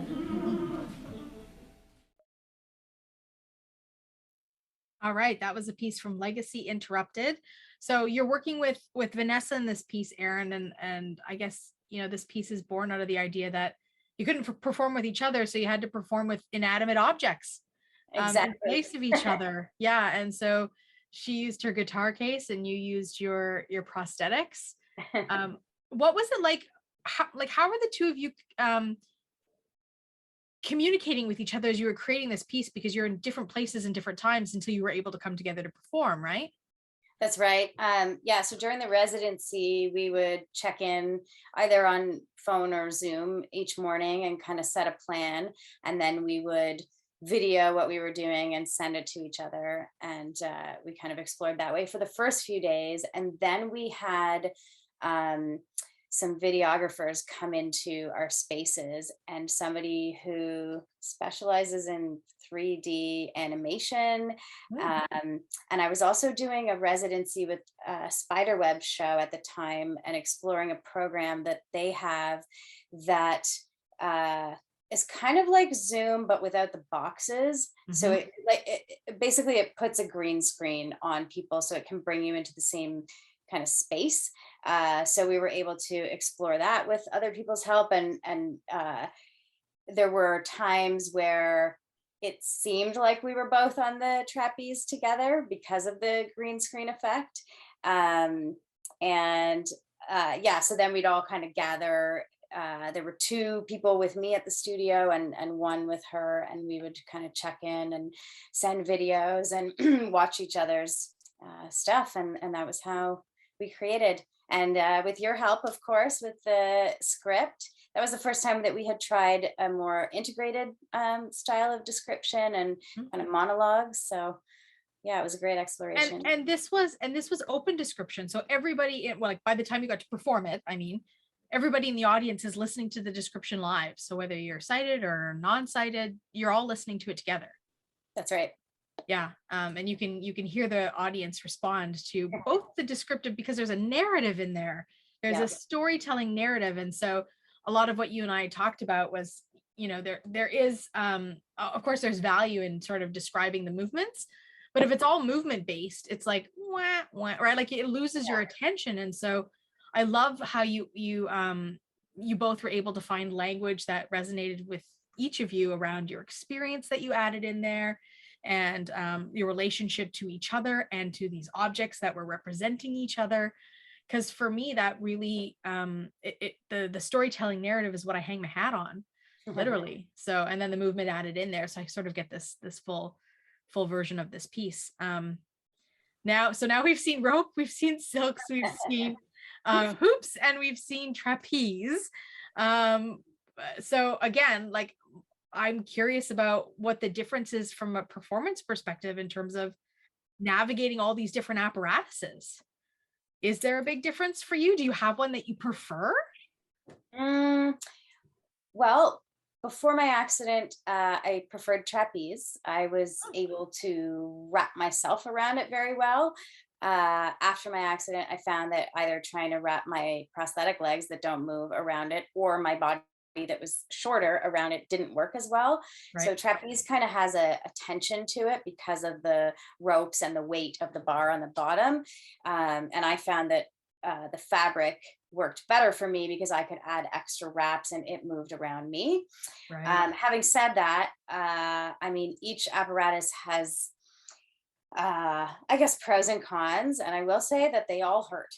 All right, that was a piece from Legacy Interrupted. So you're working with Vanessa in this piece, Erin, and I guess, this piece is born out of the idea that you couldn't perform with each other, so you had to perform with inanimate objects Exactly. in place of each other. Yeah, and so she used her guitar case, and you used your prosthetics. What was it like? How were the two of you communicating with each other as you were creating this piece, because you're in different places and different times until you were able to come together to perform, right? That's right. So during the residency, we would check in either on phone or Zoom each morning and kind of set a plan. And then we would video what we were doing and send it to each other. And we kind of explored that way for the first few days. And then we had some videographers come into our spaces, and somebody who specializes in 3D animation. And I was also doing a residency with a Spiderweb show at the time and exploring a program that they have that is kind of like Zoom, but without the boxes. Mm-hmm. So it puts a green screen on people so it can bring you into the same kind of space. So we were able to explore that with other people's help. And there were times where it seemed like we were both on the trapeze together because of the green screen effect. So then we'd all kind of gather. There were two people with me at the studio and one with her, and we would kind of check in and send videos and watch each other's stuff. And that was how we created. And with your help, of course, with the script, that was the first time that we had tried a more integrated style of description and kind of monologues. So yeah, it was a great exploration. And this was open description. So everybody, by the time you got to perform it, everybody in the audience is listening to the description live. So whether you're sighted or non-sighted, you're all listening to it together. That's right. Yeah. And you can hear the audience respond to both the descriptive, because there's a narrative in there. There's a storytelling narrative. And so a lot of what you and I talked about was, there is, of course, there's value in sort of describing the movements, but if it's all movement based, it's like, wah, wah, right? Like it loses your attention. And so I love how you both were able to find language that resonated with each of you around your experience that you added in there, and your relationship to each other and to these objects that were representing each other. Because for me, that really, the storytelling narrative is what I hang my hat on, literally. So, and then the movement added in there, so I sort of get this full version of this piece. Now we've seen rope, we've seen silks, we've seen hoops, and we've seen trapeze. So again, like, I'm curious about what the difference is from a performance perspective in terms of navigating all these different apparatuses. Is there a big difference for you? Do you have one that you prefer? Well, before my accident, I preferred trapeze. I was able to wrap myself around it very well. After my accident, I found that either trying to wrap my prosthetic legs that don't move around it, or my body that was shorter around it, didn't work as well. Right. So trapeze kind of has a tension to it because of the ropes and the weight of the bar on the bottom. And I found that the fabric worked better for me because I could add extra wraps and it moved around me. Right. Having said that, I mean, each apparatus has, I guess, pros and cons, and I will say that they all hurt.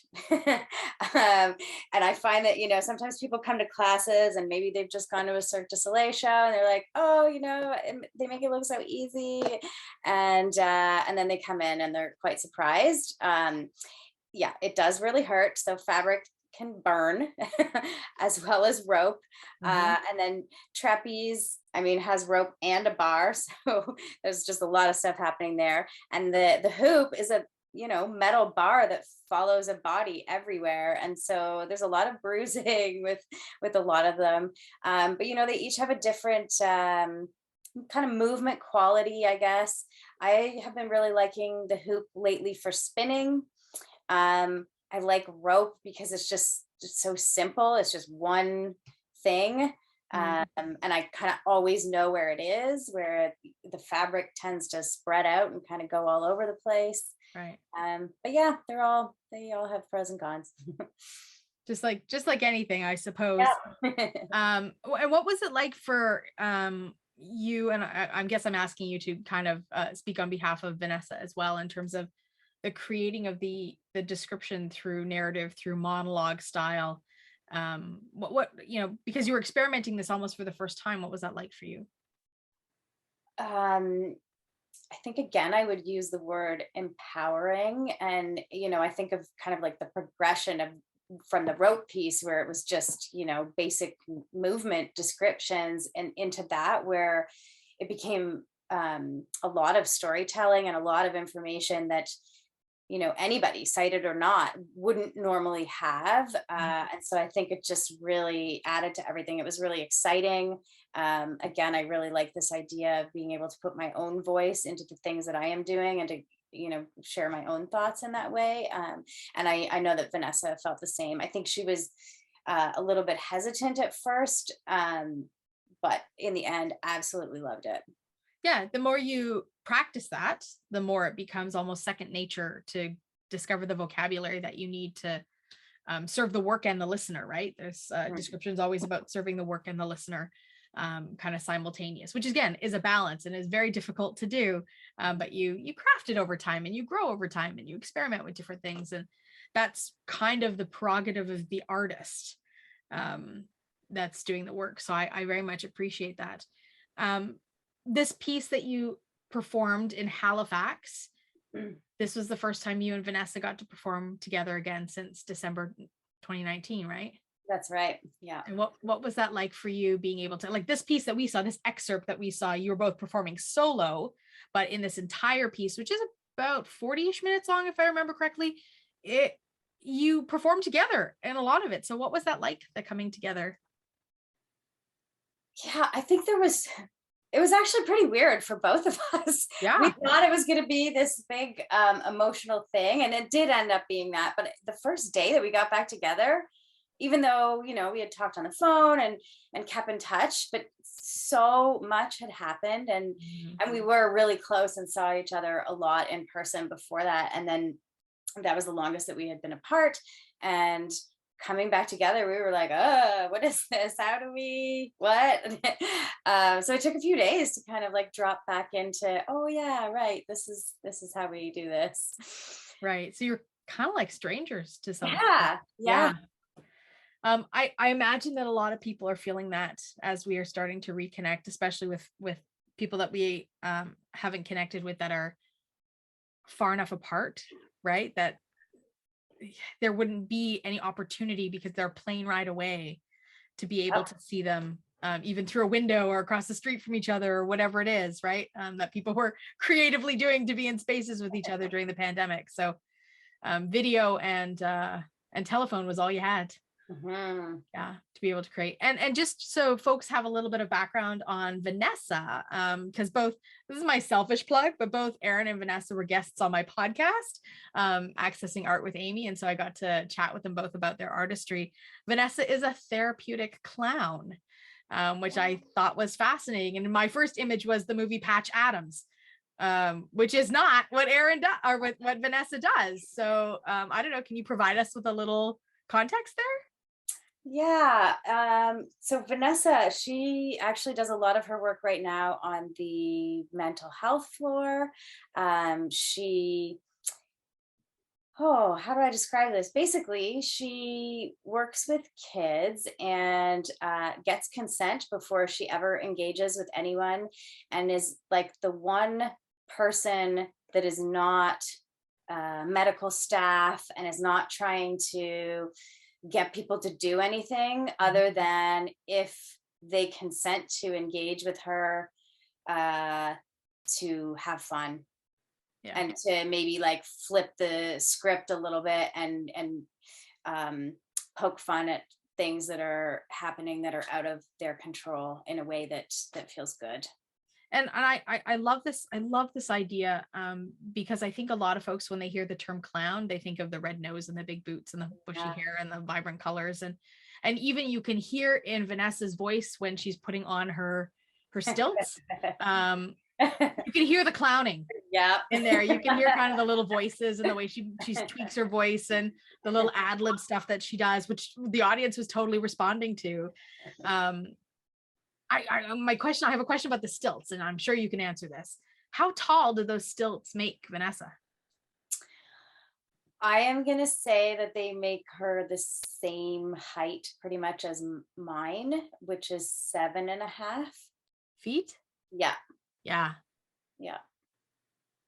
And I find that, you know, sometimes people come to classes and maybe they've just gone to a Cirque du Soleil show and they're like, oh, you know, they make it look so easy, and then they come in and they're quite surprised. Yeah, it does really hurt. So fabric can burn as well as rope. And then trapeze, I mean, has rope and a bar. So there's just a lot of stuff happening there. And the hoop is a, you know, metal bar that follows a body everywhere. And so there's a lot of bruising with a lot of them. But, you know, they each have a different kind of movement quality, I guess. I have been really liking the hoop lately for spinning. I like rope because it's just so simple. It's just one thing. And I kind of always know where it is, where the fabric tends to spread out and kind of go all over the place. Right. But yeah, they all have pros and cons. just like anything, I suppose. Yeah. And what was it like for you? And I guess I'm asking you to kind of speak on behalf of Vanessa as well, in terms of the creating of the description through narrative, through monologue style. What, you know, because you were experimenting this almost for the first time, what was that like for you? I think, again, I would use the word empowering. And, you know, I think of kind of like the progression of from the rope piece, where it was just, you know, basic movement descriptions, and into that where it became a lot of storytelling and a lot of information that, you know, anybody, sighted or not, wouldn't normally have. And so I think it just really added to everything. It was really exciting. Again, I really like this idea of being able to put my own voice into the things that I am doing, and to, you know, share my own thoughts in that way. And I know that Vanessa felt the same. I think she was a little bit hesitant at first, but in the end, absolutely loved it. Yeah, the more you practice that, the more it becomes almost second nature to discover the vocabulary that you need to serve the work and the listener, right? There's descriptions always about serving the work and the listener kind of simultaneous, which again is a balance and is very difficult to do. But you craft it over time, and you grow over time, and you experiment with different things. And that's kind of the prerogative of the artist that's doing the work. So I very much appreciate that. This piece that you performed in Halifax, this was the first time you and Vanessa got to perform together again since December 2019, right? That's right. Yeah. And what was that like for you, being able to, like, this piece that we saw, this excerpt that we saw, you were both performing solo, but in this entire piece, which is about 40-ish minutes long, if I remember correctly, you performed together in a lot of it. So what was that like, the coming together? Yeah, I think it was actually pretty weird for both of us. Yeah. We thought it was going to be this big emotional thing, and it did end up being that. But the first day that we got back together, even though, you know, we had talked on the phone and kept in touch, but so much had happened, and we were really close and saw each other a lot in person before that. And then that was the longest that we had been apart. And coming back together, we were like, what is this? How do we, what? So it took a few days to kind of like drop back into, oh yeah, right. This is how we do this. Right. So you're kind of like strangers to some Yeah. Yeah. I imagine that a lot of people are feeling that as we are starting to reconnect, especially with people that we haven't connected with that are far enough apart, right? That there wouldn't be any opportunity because they're a plane ride away to be able to see them even through a window or across the street from each other or whatever it is, right? That people were creatively doing to be in spaces with each other during the pandemic. So video and telephone was all you had. Mm-hmm. Yeah, to be able to create. And just so folks have a little bit of background on Vanessa, because this is my selfish plug, but both Erin and Vanessa were guests on my podcast, Accessing Art with Amy. And so I got to chat with them both about their artistry. Vanessa is a therapeutic clown, which I thought was fascinating. And my first image was the movie Patch Adams, which is not what Erin does or what Vanessa does. So I don't know, can you provide us with a little context there? Yeah. So Vanessa, she actually does a lot of her work right now on the mental health floor. How do I describe this? Basically, she works with kids and gets consent before she ever engages with anyone, and is like the one person that is not medical staff and is not trying to get people to do anything other than if they consent to engage with her to have fun. Yeah. And to maybe like flip the script a little bit and poke fun at things that are happening that are out of their control in a way that feels good. And I love this. I love this idea because I think a lot of folks, when they hear the term clown, they think of the red nose and the big boots and the bushy hair and the vibrant colors. And even you can hear in Vanessa's voice when she's putting on her stilts. You can hear the clowning in there. You can hear kind of the little voices and the way she tweaks her voice and the little ad lib stuff that she does, which the audience was totally responding to. I have a question about the stilts, and I'm sure you can answer this. How tall do those stilts make Vanessa? I am going to say that they make her the same height pretty much as mine, which is 7.5 feet. Yeah. Yeah. Yeah.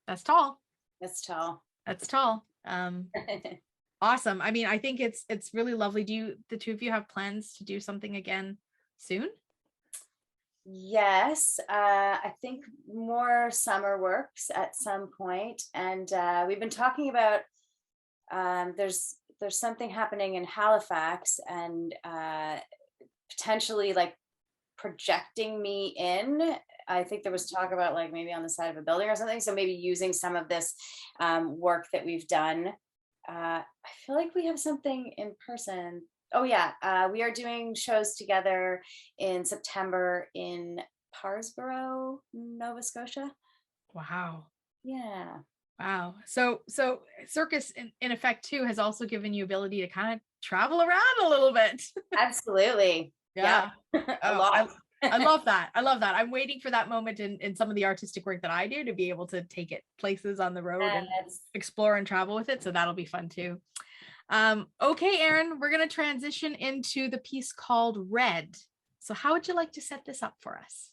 That's tall. That's tall. That's tall. Awesome. I mean, I think it's really lovely. Do the two of you have plans to do something again soon? Yes, I think more summer works at some point, and we've been talking about there's something happening in Halifax, and potentially like projecting me in. I think there was talk about like maybe on the side of a building or something. So maybe using some of this work that we've done. I feel like we have something in person. Oh yeah, we are doing shows together in September in Parsborough, Nova Scotia. Wow. Yeah. Wow. So circus in effect too has also given you ability to kind of travel around a little bit. Absolutely. Yeah. A lot. I love that. I love that. I'm waiting for that moment in some of the artistic work that I do to be able to take it places on the road and explore and travel with it. So that'll be fun too. Okay, Erin, we're going to transition into the piece called Red. So how would you like to set this up for us?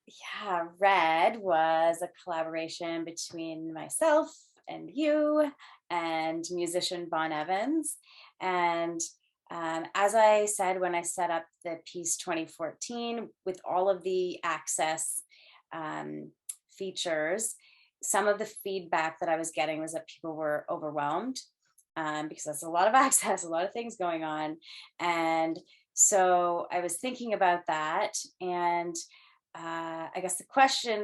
Yeah, Red was a collaboration between myself and you and musician Bon Evans. And as I said, when I set up the piece 2014 with all of the access features, some of the feedback that I was getting was that people were overwhelmed. Because that's a lot of access, a lot of things going on. And so I was thinking about that. And I guess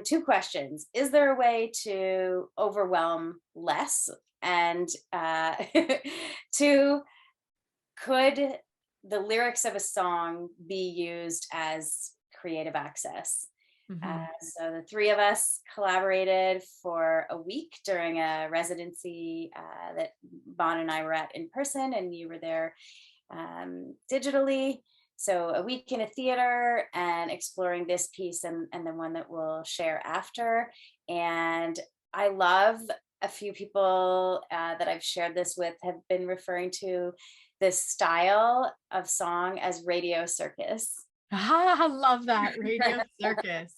two questions. Is there a way to overwhelm less? And two, could the lyrics of a song be used as creative access? Mm-hmm. So the three of us collaborated for a week during a residency that Bon and I were at in person, and you were there digitally. So a week in a theater and exploring this piece and the one that we'll share after. And I love a few people that I've shared this with have been referring to this style of song as radio circus. I love that, radio circus.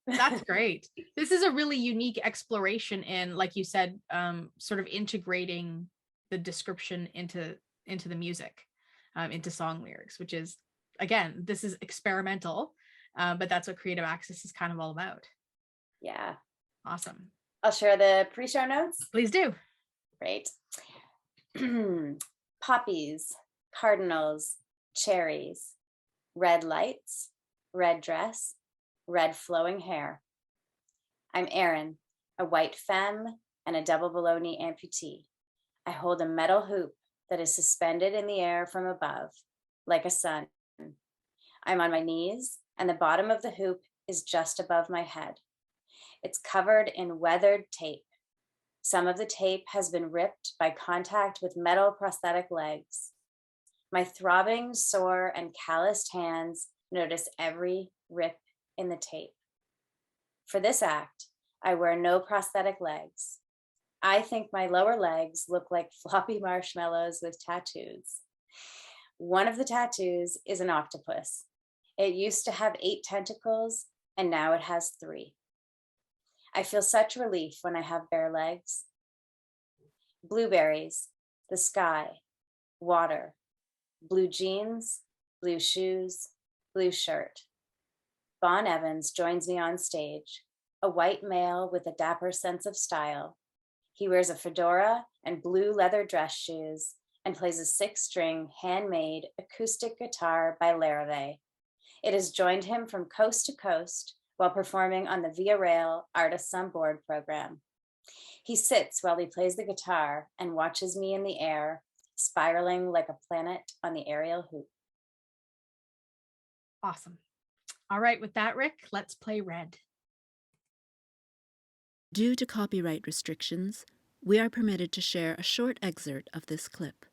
That's great. This is a really unique exploration in, like you said, sort of integrating the description into the music, into song lyrics, which is, again, this is experimental, but that's what Creative Access is kind of all about. Yeah. Awesome. I'll share the pre-show notes. Please do. Great. Poppies, cardinals, cherries, red lights, red dress, red flowing hair. I'm Erin, a white femme and a double below knee amputee. I hold a metal hoop that is suspended in the air from above, like a sun. I'm on my knees, and the bottom of the hoop is just above my head. It's covered in weathered tape. Some of the tape has been ripped by contact with metal prosthetic legs. My throbbing, sore, and calloused hands notice every rip in the tape. For this act, I wear no prosthetic legs. I think my lower legs look like floppy marshmallows with tattoos. One of the tattoos is an octopus. It used to have 8 tentacles, and now it has 3. I feel such relief when I have bare legs. Blueberries, the sky, water, blue jeans, blue shoes, blue shirt. Bon Evans joins me on stage, a white male with a dapper sense of style. He wears a fedora and blue leather dress shoes and plays a 6-string handmade acoustic guitar by Larrivee. It has joined him from coast to coast while performing on the Via Rail Artists on Board program. He sits while he plays the guitar and watches me in the air, spiraling like a planet on the aerial hoop. Awesome. All right, with that, Rick, let's play Red. Due to copyright restrictions, we are permitted to share a short excerpt of this clip.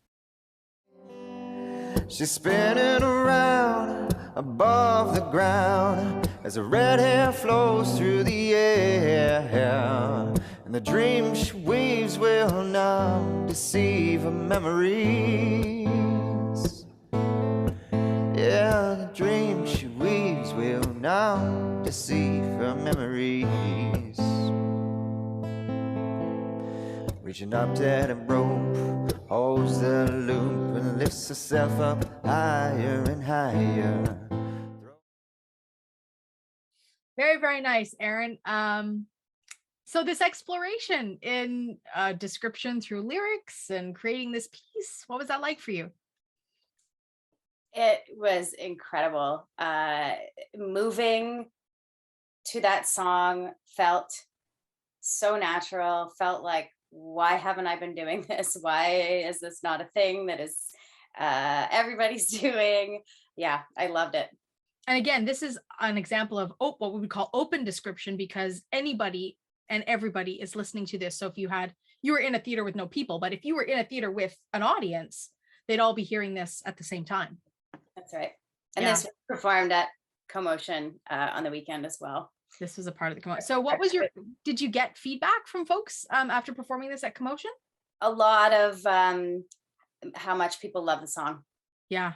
She's spinning around above the ground as her red hair flows through the air. And the dream she weaves will not deceive her memories. Yeah, the dream she weaves will not deceive her memories. Reaching up to that rope, holds the loop and lifts herself up higher and higher. Very, very nice, Erin. So this exploration in description through lyrics and creating this piece, what was that like for you? It was incredible. Moving to that song felt so natural, felt like, why haven't I been doing this? Why is this not a thing that is everybody's doing? Yeah, I loved it. And again, this is an example of what we would call open description, because anybody and everybody is listening to this. So if you were in a theater with no people, but if you were in a theater with an audience, they'd all be hearing this at the same time. That's right. And this was performed at Commotion on the weekend as well. This was a part of the Commotion. So did you get feedback from folks after performing this at Commotion? A lot of how much people love the song. Yeah.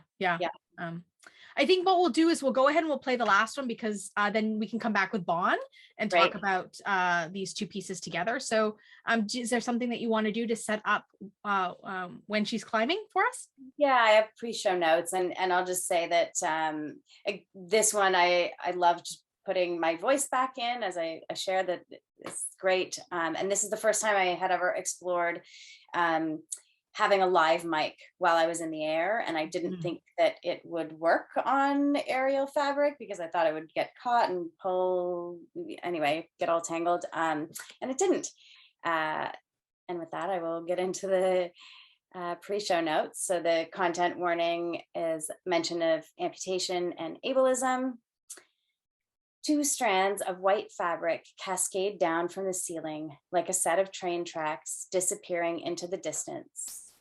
I think what we'll do is we'll go ahead and we'll play the last one, because then we can come back with Bon and talk about these two pieces together. So is there something that you want to do to set up when she's climbing for us? Yeah, I have pre-show notes, and I'll just say that this one I loved putting my voice back in, as I shared that it's great. And this is the first time I had ever explored having a live mic while I was in the air. And I didn't think that it would work on aerial fabric, because I thought it would get caught and get all tangled. And it didn't. And with that, I will get into the pre-show notes. So the content warning is mention of amputation and ableism. 2 strands of white fabric cascade down from the ceiling like a set of train tracks disappearing into the distance.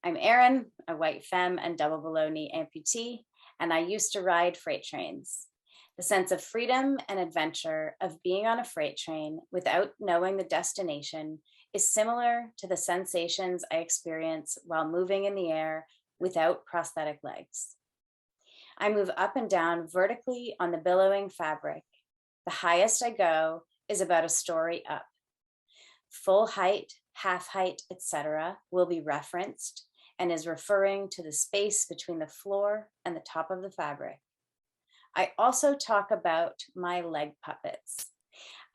I'm Erin, a white femme and double below knee amputee, and I used to ride freight trains. The sense of freedom and adventure of being on a freight train without knowing the destination is similar to the sensations I experience while moving in the air without prosthetic legs. I move up and down vertically on the billowing fabric. The highest I go is about a story up. Full height, half height, etc. will be referenced and is referring to the space between the floor and the top of the fabric. I also talk about my leg puppets.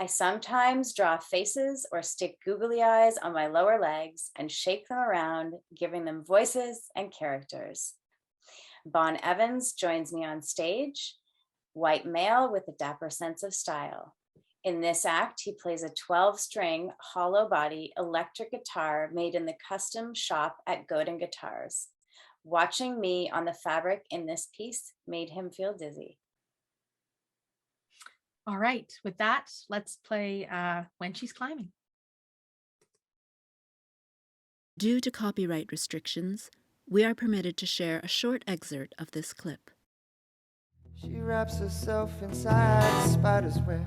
I sometimes draw faces or stick googly eyes on my lower legs and shake them around, giving them voices and characters. Bon Evans joins me on stage, white male with a dapper sense of style. In this act, he plays a 12-string hollow body electric guitar made in the custom shop at Godin Guitars. Watching me on the fabric in this piece made him feel dizzy. All right, with that, let's play When She's Climbing. Due to copyright restrictions, we are permitted to share a short excerpt of this clip. She wraps herself inside a spider's web.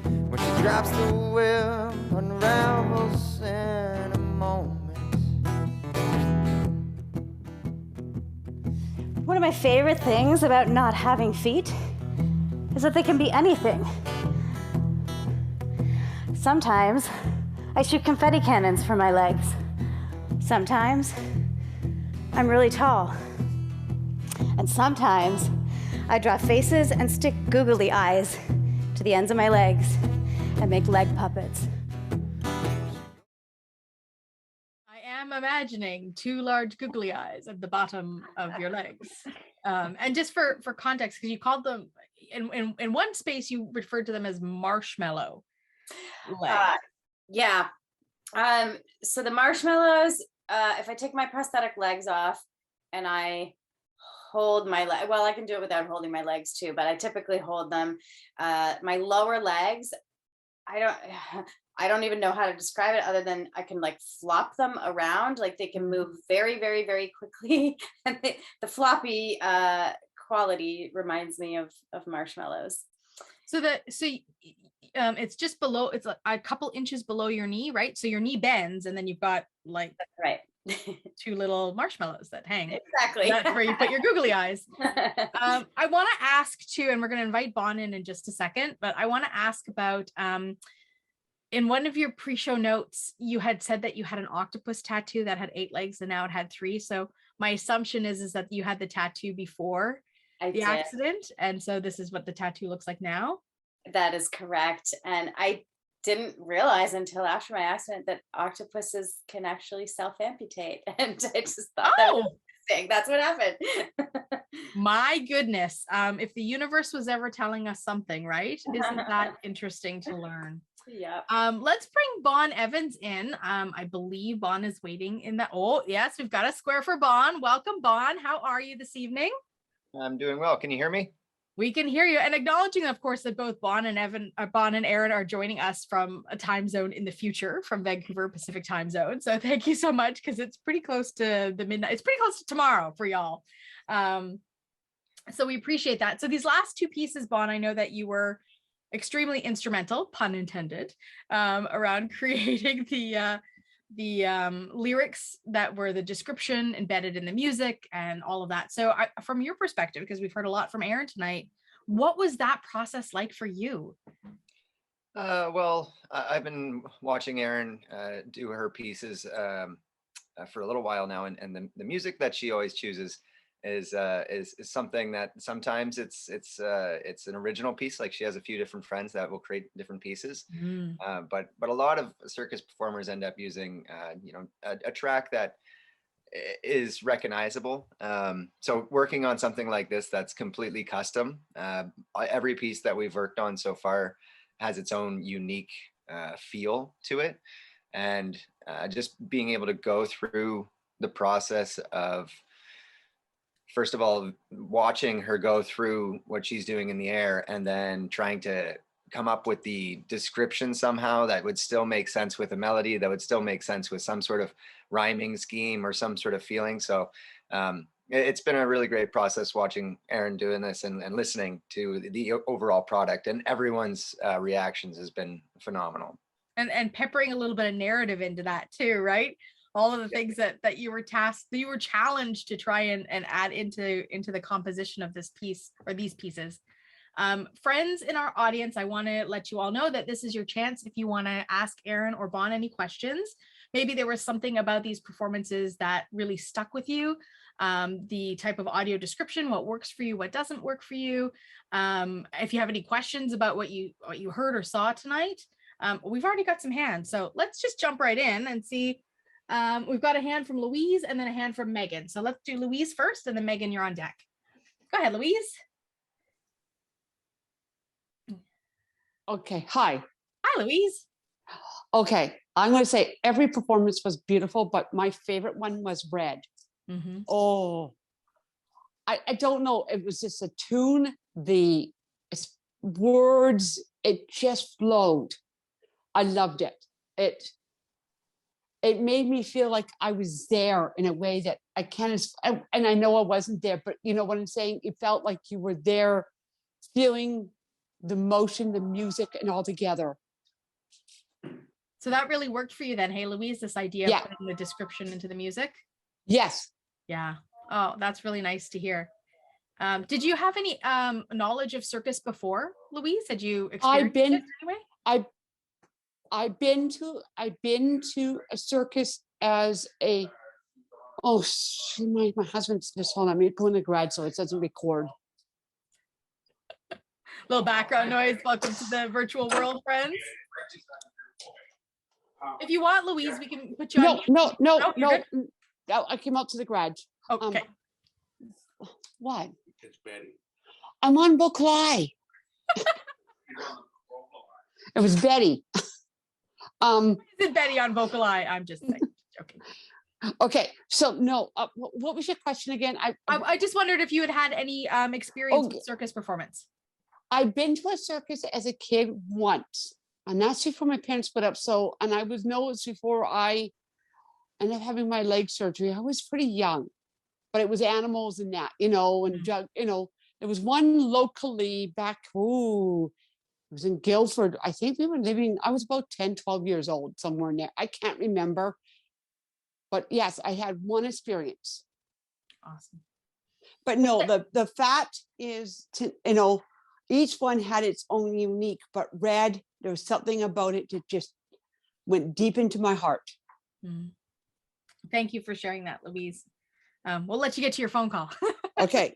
When she drops the web, unravels in a moment. One of my favorite things about not having feet is that they can be anything. Sometimes I shoot confetti cannons for my legs. Sometimes I'm really tall. And sometimes I draw faces and stick googly eyes to the ends of my legs and make leg puppets. I am imagining two large googly eyes at the bottom of your legs. And just for context, because you called them, in one space, you referred to them as marshmallow legs. Yeah. So the marshmallows, if I take my prosthetic legs off and I hold my leg, well, I can do it without holding my legs too, but I typically hold them. My lower legs, I don't even know how to describe it other than I can like flop them around, like they can move very, very, very quickly. And the floppy quality reminds me of marshmallows. So it's just below, it's a couple inches below your knee, right? So your knee bends and then you've got like right. two little marshmallows that hang. Exactly. That's where you put your googly eyes. I want to ask too, and we're going to invite Bon in just a second, but I want to ask about, in one of your pre-show notes, you had said that you had an octopus tattoo that had 8 legs and now it had 3. So my assumption is that you had the tattoo before the accident. And so this is what the tattoo looks like now. That is correct. And I didn't realize until after my accident that octopuses can actually self-amputate. And I just thought that was interesting. That's what happened. My goodness. If the universe was ever telling us something, right? Isn't that interesting to learn? Yeah. Let's bring Bon Evans in. I believe Bon is waiting in the, oh yes, we've got a square for Bon. Welcome, Bon. How are you this evening? I'm doing well. Can you hear me? We can hear you, and acknowledging, of course, that both Bon and Erin are joining us from a time zone in the future, from Vancouver Pacific time zone. So thank you so much, because it's pretty close to the midnight. It's pretty close to tomorrow for y'all. So we appreciate that. So these last 2 pieces, Bon, I know that you were extremely instrumental, pun intended, around creating the lyrics that were the description embedded in the music and all of that. So from your perspective, because we've heard a lot from Erin tonight, what was that process like for you? Well, I've been watching Erin do her pieces for a little while now, and the music that she always chooses is something that sometimes it's an original piece. Like she has a few different friends that will create different pieces, but a lot of circus performers end up using a track that is recognizable. So working on something like this that's completely custom, every piece that we've worked on so far has its own unique feel to it, and just being able to go through the process of, first of all, watching her go through what she's doing in the air and then trying to come up with the description somehow that would still make sense with a melody, that would still make sense with some sort of rhyming scheme or some sort of feeling. So it's been a really great process watching Erin doing this and listening to the overall product, and everyone's reactions has been phenomenal. And peppering a little bit of narrative into that too, right? All of the things that you were tasked, you were challenged to try and add into the composition of this piece or these pieces. Friends in our audience, I want to let you all know that this is your chance if you want to ask Erin or Bon any questions. Maybe there was something about these performances that really stuck with you, the type of audio description, what works for you, what doesn't work for you. If you have any questions about what you heard or saw tonight, we've already got some hands, so let's just jump right in and see. We've got a hand from Louise and then a hand from Megan. So let's do Louise first, and then Megan, you're on deck. Go ahead, Louise. Okay, hi. Hi, Louise. Okay, I'm going to say every performance was beautiful, but my favorite one was Red. Mm-hmm. Oh, I don't know. It was just a tune, the words, it just flowed. I loved it. It made me feel like I was there in a way that I can't, and I know I wasn't there, but you know what I'm saying? It felt like you were there feeling the motion, the music, and all together. So that really worked for you then, hey, Louise, this idea of putting the description into the music? Yes. Yeah. Oh, that's really nice to hear. Did you have any knowledge of circus before, Louise? Had you experienced it anyway? I've been to a circus as a, my husband's just, hold on, I'm going to the garage so it doesn't record. Little background noise. Welcome to the virtual world, friends. If you want, Louise, we can put you on. No, I came out to the garage. Okay. What? It's Betty. I'm on VocalEye. It was Betty. Is it Betty on VocalEye? I'm just joking. Okay, so no, what was your question again? I just wondered if you had any experience with circus performance. I've been to a circus as a kid once, and that's before my parents split up. So, and I was before I ended up having my leg surgery. I was pretty young, but it was animals and that, and there was one locally back, it was in Guildford. I think I was about 10, 12 years old, somewhere in there. I can't remember. But yes, I had one experience. Awesome. But no, the fact is, each one had its own unique, but Red, there was something about it that just went deep into my heart. Thank you for sharing that, Louise. We'll let you get to your phone call. Okay.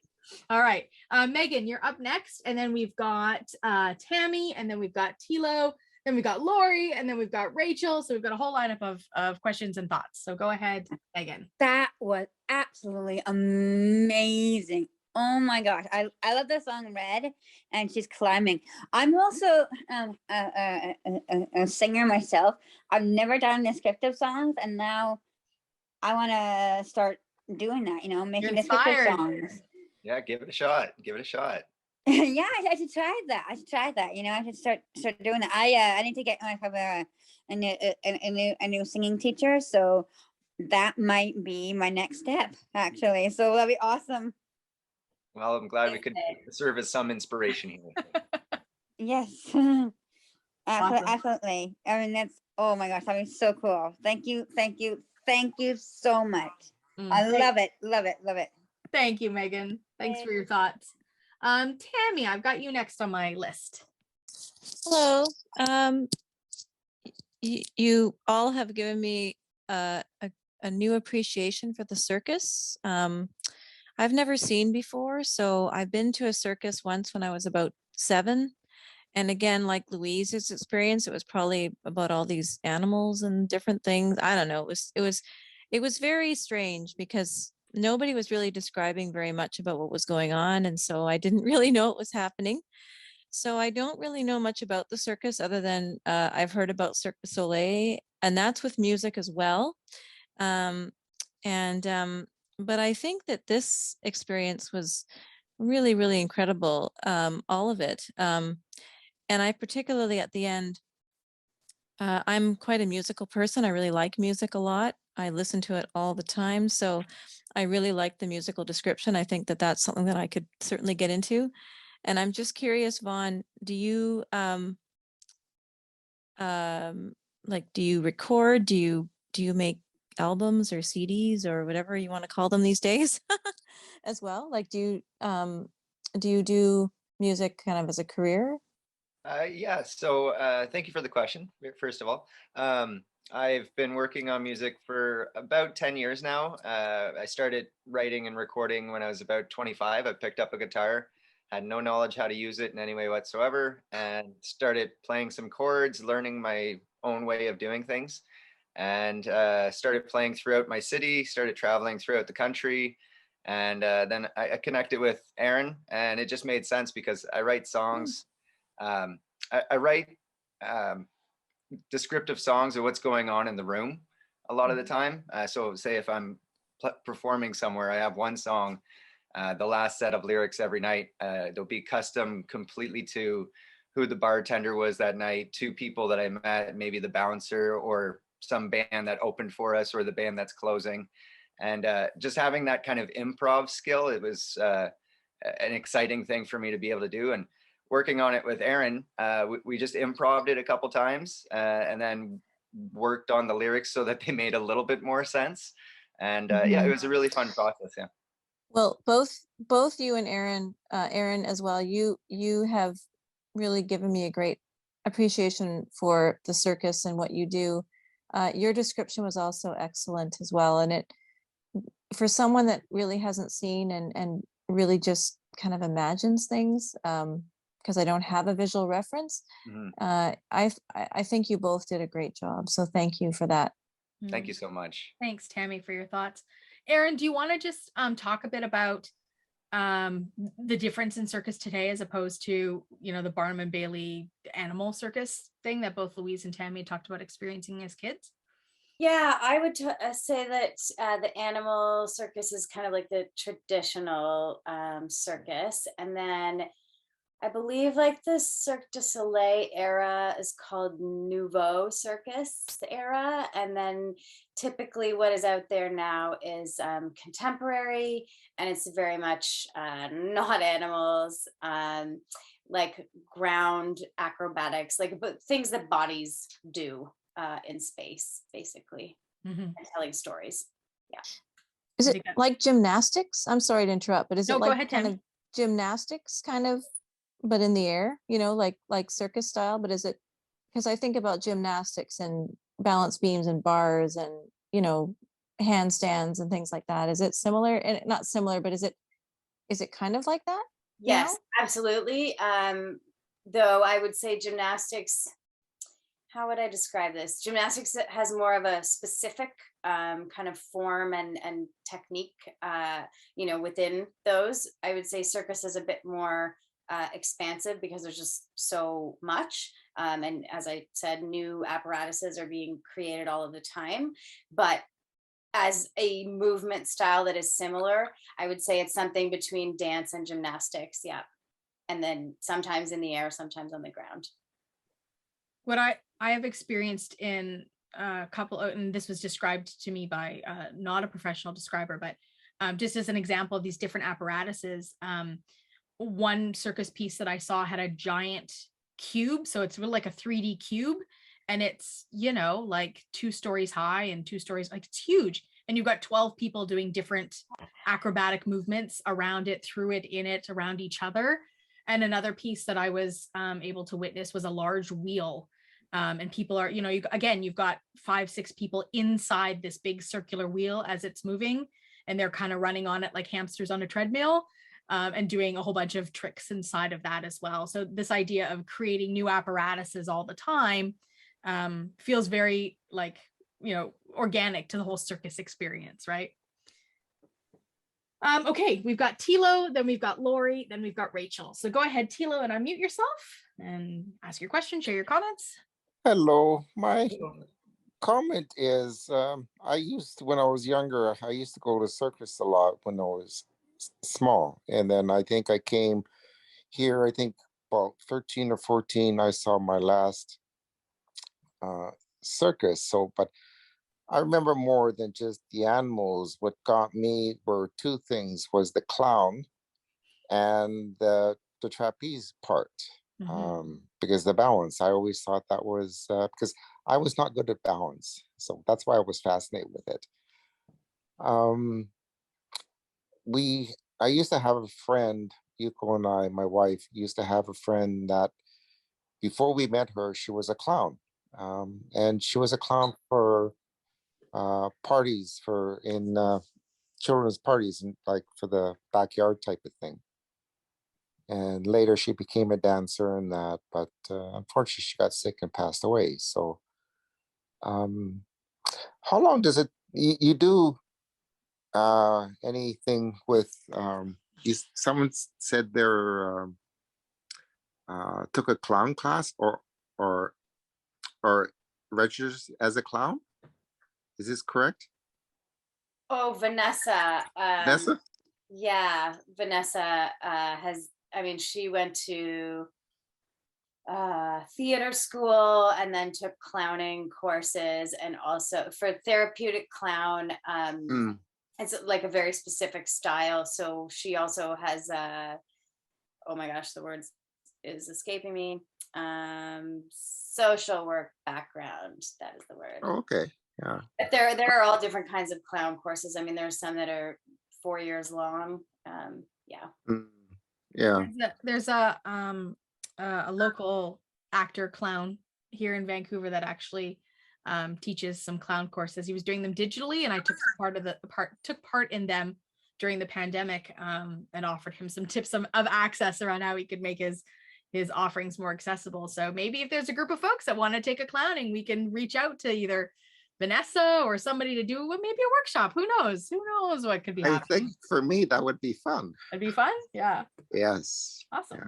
All right. Megan, you're up next. And then we've got Tammy, and then we've got Tilo, then we've got Lori, and then we've got Rachel. So we've got a whole lineup of questions and thoughts. So go ahead, Megan. That was absolutely amazing. Oh my gosh. I love the song Red, and she's climbing. I'm also a singer myself. I've never done descriptive songs, and now I want to start doing that, making descriptive songs. Yeah, give it a shot. Give it a shot. Yeah, I should try that. I should start doing that. I need to get a new singing teacher, so that might be my next step, actually. So that'll be awesome. Well, I'm glad we could serve as some inspiration here. Yes, Awesome. absolutely. I mean, that's, oh my gosh, that'd be so cool. Thank you so much. I love it. Thank you, Megan. Thanks for your thoughts. Tammy, I've got you next on my list. Hello. You all have given me a new appreciation for the circus. I've never seen before, so I've been to a circus once when I was about 7. And again, like Louise's experience, it was probably about all these animals and different things. I don't know. It was very strange because nobody was really describing very much about what was going on. And so I didn't really know what was happening. So I don't really know much about the circus other than I've heard about Cirque du Soleil, and that's with music as well. But I think that this experience was really, really incredible, all of it. And I particularly at the end, I'm quite a musical person. I really like music a lot. I listen to it all the time. So I really like the musical description. I think that that's something that I could certainly get into. And I'm just curious, Vaughn, do you like, do you record? Do you make albums or CDs or whatever you want to call them these days as well? Like, do you do music kind of as a career? Yeah, so thank you for the question, first of all. I've been working on music for about 10 years now. I started writing and recording when I was about 25. I picked up a guitar, had no knowledge how to use it in any way whatsoever, and started playing some chords, learning my own way of doing things, and started playing throughout my city, started traveling throughout the country. And then I connected with Erin, and it just made sense because I write songs. I write descriptive songs of what's going on in the room a lot of the time. So say if I'm performing somewhere, I have one song, the last set of lyrics every night, they'll be custom completely to who the bartender was that night, two people that I met, maybe the bouncer or some band that opened for us or the band that's closing. And just having that kind of improv skill, it was an exciting thing for me to be able to do. And working on it with Erin, we just improv'd it a couple times and then worked on the lyrics so that they made a little bit more sense. And yeah, it was a really fun process. Yeah. Well, both you and Erin as well, you have really given me a great appreciation for the circus and what you do. Your description was also excellent as well. And it, for someone that really hasn't seen and really just kind of imagines things, because I don't have a visual reference, I think you both did a great job. So thank you for that. Thank you so much. Thanks, Tammy, for your thoughts. Erin, do you want to just talk a bit about the difference in circus today as opposed to, the Barnum and Bailey animal circus thing that both Louise and Tammy talked about experiencing as kids? Yeah, I would say that the animal circus is kind of like the traditional circus. And then I believe like the Cirque du Soleil era is called Nouveau Circus era. And then typically what is out there now is contemporary, and it's very much not animals, like ground acrobatics, like but things that bodies do in space, basically, and telling stories. Yeah. Is it like gymnastics? I'm sorry to interrupt, but is it like kind of gymnastics kind of, but in the air, like circus style? But is it, because I think about gymnastics and balance beams and bars and, handstands and things like that. Is it similar? And not similar, but is it kind of like that? Yes, absolutely. Though I would say gymnastics, how would I describe this? Gymnastics has more of a specific kind of form and technique, within those. I would say circus is a bit more expansive because there's just so much. And as I said, new apparatuses are being created all of the time. But as a movement style that is similar, I would say it's something between dance and gymnastics. Yeah. And then sometimes in the air, sometimes on the ground. What I have experienced in a couple, and this was described to me by not a professional describer, but just as an example of these different apparatuses, one circus piece that I saw had a giant cube. So it's really like a 3D cube. And it's, like 2 stories high and 2 stories, like it's huge. And you've got 12 people doing different acrobatic movements around it, through it, in it, around each other. And another piece that I was able to witness was a large wheel. And people are, you've got 5-6 people inside this big circular wheel as it's moving. And they're kind of running on it like hamsters on a treadmill. And doing a whole bunch of tricks inside of that as well. So this idea of creating new apparatuses all the time feels very organic to the whole circus experience, right? Okay, we've got Tilo, then we've got Lori, then we've got Rachel. So go ahead, Tilo, and unmute yourself and ask your question, share your comments. Hello, my comment is when I was younger, I used to go to circus a lot when I was small. And then I think I came here, about 13 or 14, I saw my last circus. So, but I remember more than just the animals. What got me were two things: was the clown and the trapeze part. Because the balance, I always thought that was because I was not good at balance, so that's why I was fascinated with it. I used to have a friend, Yuko and I, my wife, used to have a friend that before we met her, she was a clown. And she was a clown for parties in children's parties, and like for the backyard type of thing. And later she became a dancer and that, but unfortunately she got sick and passed away. So how long does it, you do anything with, someone said they're took a clown class or registers as a clown? Is this correct? Oh, Vanessa. Vanessa? Yeah, Vanessa she went to theater school and then took clowning courses, and also for therapeutic clown, it's like a very specific style. So she also has oh my gosh, the words is escaping me. Social work background. That is the word. Oh, okay. Yeah. But there are all different kinds of clown courses. I mean, there's some that are 4 years long. Yeah. Yeah. There's a local actor clown here in Vancouver that actually teaches some clown courses. He was doing them digitally, and I took part in them during the pandemic, and offered him some tips of access around how he could make his offerings more accessible. So maybe if there's a group of folks that want to take a clowning, we can reach out to either Vanessa or somebody to do maybe a workshop. Who knows what could be happening. I think for me that would be fun. It'd be fun. Yeah. Yes. Awesome. Yeah.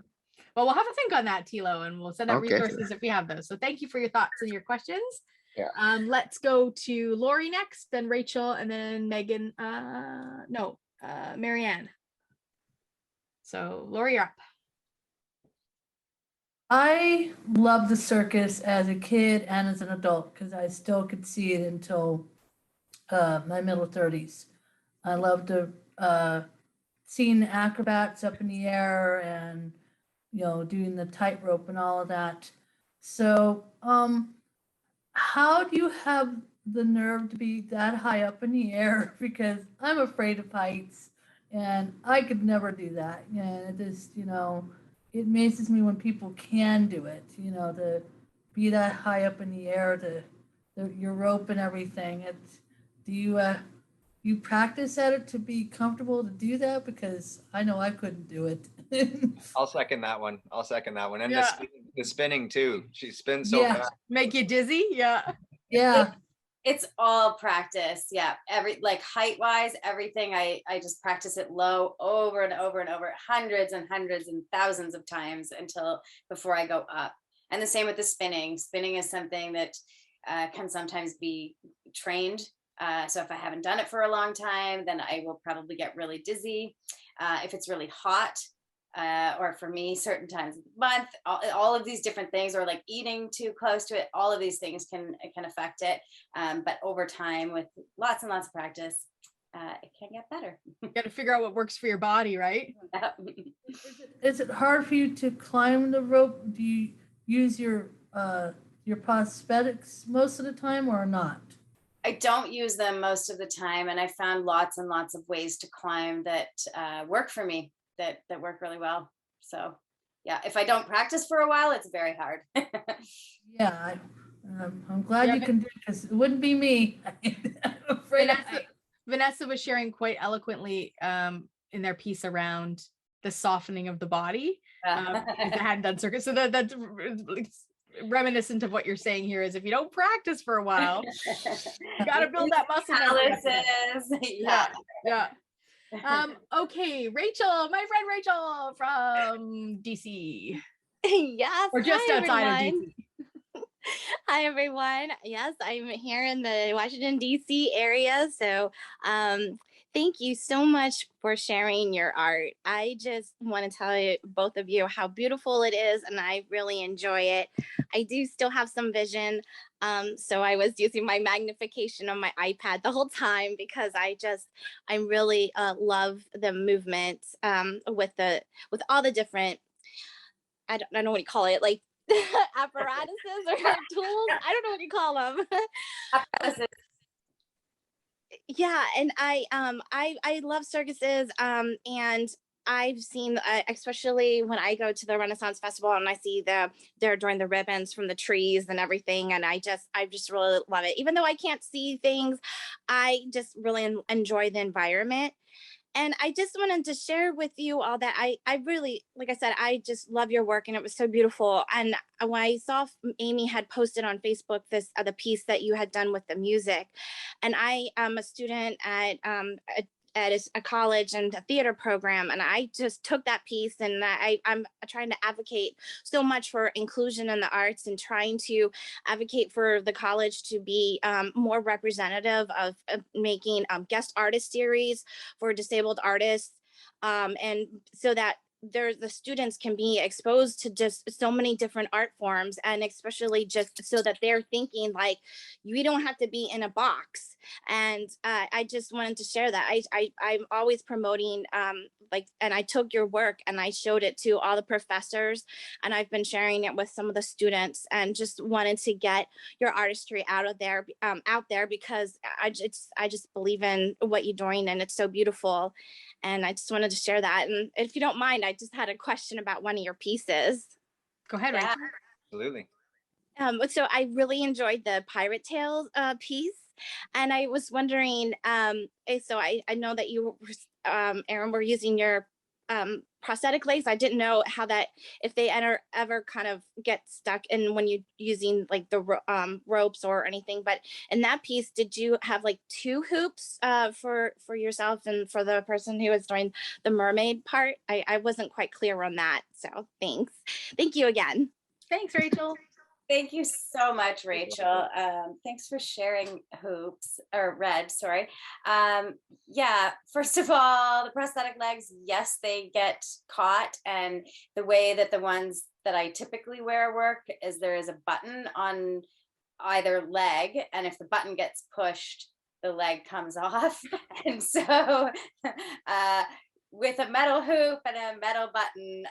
Well, we'll have a think on that, Tilo, and we'll send out resources if we have those. So thank you for your thoughts and your questions. Yeah. Let's go to Lori next, then Rachel, and then Megan. Marianne. So Lori, you're up. I loved the circus as a kid and as an adult because I still could see it until my middle 30s. I loved seeing acrobats up in the air and, doing the tightrope and all of that. So how do you have the nerve to be that high up in the air? Because I'm afraid of heights and I could never do that. And it just, it amazes me when people can do it, to be that high up in the air, your rope and everything. Do you practice at it to be comfortable to do that? Because I know I couldn't do it. I'll second that one. And Yeah. the spinning too. She spins so fast. Make you dizzy? Yeah. Yeah. It's all practice. Yeah. Height wise, everything. I just practice it low over and over and over, hundreds and thousands of times before I go up. And the same with the spinning. Spinning is something that can sometimes be trained. So if I haven't done it for a long time, then I will probably get really dizzy. If it's really hot, or for me, certain times of the month, all of these different things, or like eating too close to it, all of these things can affect it. But over time, with lots and lots of practice, it can get better. You got to figure out what works for your body, right? Is it hard for you to climb the rope? Do you use your prosthetics most of the time or not? I don't use them most of the time, and I found lots and lots of ways to climb that work for me, that work really well. So yeah, if I don't practice for a while, it's very hard. Yeah, I'm glad you can do it, because it wouldn't be me. I'm afraid Vanessa was sharing quite eloquently in their piece around the softening of the body. Because I hadn't done circus, so that's reminiscent of what you're saying here. Is if you don't practice for a while, you got to build that muscle memory. Yeah. Okay, Rachel, my friend Rachel from DC. Yes. Or just hi, outside everyone. of DC. Hi, everyone. Yes, I'm here in the Washington, D.C. area. So thank you so much for sharing your art. I just want to tell you, both of you, how beautiful it is, and I really enjoy it. I do still have some vision. So I was using my magnification on my iPad the whole time because I really love the movement with all the different, I don't know what you call it, like apparatuses or tools. I don't know what you call them. Yeah, and I love circuses, and I've seen, especially when I go to the Renaissance Festival and I see they're doing the ribbons from the trees and everything, and I just really love it. Even though I can't see things, I just really enjoy the environment. And I just wanted to share with you all that I really, like I said, I just love your work, and it was so beautiful. And when I saw Amy had posted on Facebook this the piece that you had done with the music, and I am a student at a college and a theater program, and I just took that piece, and I'm trying to advocate so much for inclusion in the arts, and trying to advocate for the college to be more representative of making guest artist series for disabled artists, and so that the students can be exposed to just so many different art forms, and especially just so that they're thinking like, you don't have to be in a box. And I just wanted to share that. I'm always promoting, and I took your work and I showed it to all the professors, and I've been sharing it with some of the students, and just wanted to get your artistry out there, because I just believe in what you're doing, and it's so beautiful. And I just wanted to share that. And if you don't mind, I just had a question about one of your pieces. Go ahead, Rachel. Absolutely. So I really enjoyed the Pirate Tales piece. And I was wondering, so I know that you, Erin, were using your prosthetic legs. I didn't know how that, if they ever kind of get stuck in when you're using like the ropes or anything. But in that piece, did you have like two hoops for yourself and for the person who was doing the mermaid part? I wasn't quite clear on that. So thanks. Thank you again. Thanks, Rachel. Thank you so much, Rachel. Thanks for sharing hoops, or red, sorry. Yeah, first of all, the prosthetic legs, yes, they get caught. And the way that the ones that I typically wear work is there is a button on either leg. And if the button gets pushed, the leg comes off. And so with a metal hoop and a metal button,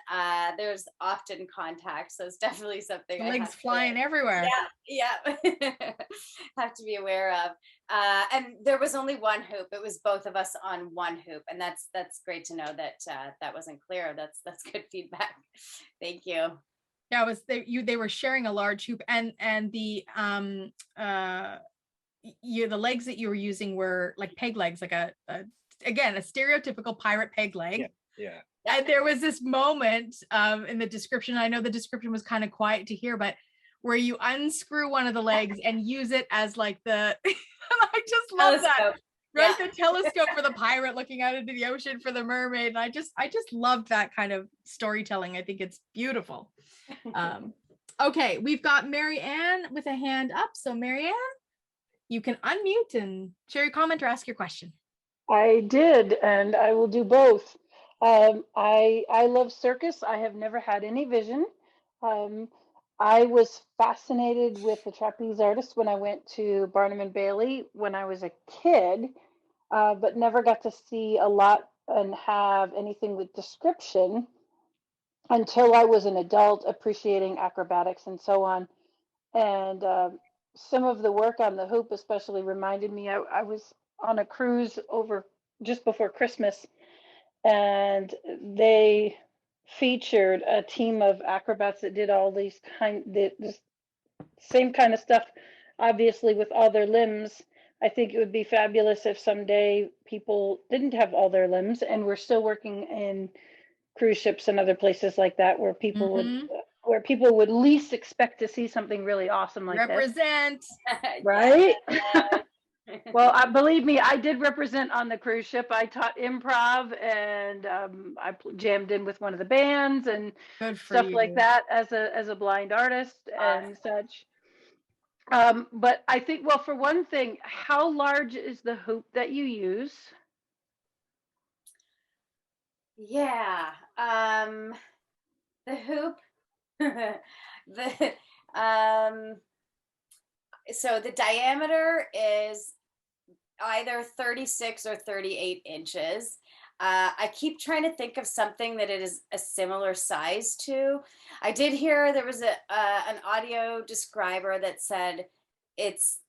there's often contact. So it's definitely something. The legs flying everywhere. Yeah. Have to be aware of. And there was only one hoop. It was both of us on one hoop. And that's great to know that that wasn't clear. That's good feedback. Thank you. Yeah, it was they were sharing a large hoop, and the the legs that you were using were like peg legs, like again, a stereotypical pirate peg leg. Yeah. And there was this moment in the description, I know the description was kind of quiet to hear, but where you unscrew one of the legs and use it as like the, I just love that. Right, the telescope for the pirate looking out into the ocean for the mermaid. And I just love that kind of storytelling. I think it's beautiful. Okay, we've got Mary Ann with a hand up. So Mary Ann, you can unmute and share your comment or ask your question. I did, and I will do both. I love circus. I have never had any vision. I was fascinated with the trapeze artist when I went to Barnum and Bailey when I was a kid, but never got to see a lot and have anything with description until I was an adult, appreciating acrobatics and so on. And some of the work on the hoop especially reminded me, I was on a cruise over just before Christmas, and they featured a team of acrobats that did all these this same kind of stuff, obviously with all their limbs. I think it would be fabulous if someday people didn't have all their limbs and we're still working in cruise ships and other places like that, where people would least expect to see something really awesome like Represent. This. Right? Well, believe me, I did represent on the cruise ship. I taught improv, and I jammed in with one of the bands and stuff like that as a blind artist and such. But I think, well, for one thing, how large is the hoop that you use? Yeah. The hoop, the, so the diameter is either 36 or 38 inches. I keep trying to think of something that it is a similar size to. I did hear there was an audio describer that said it's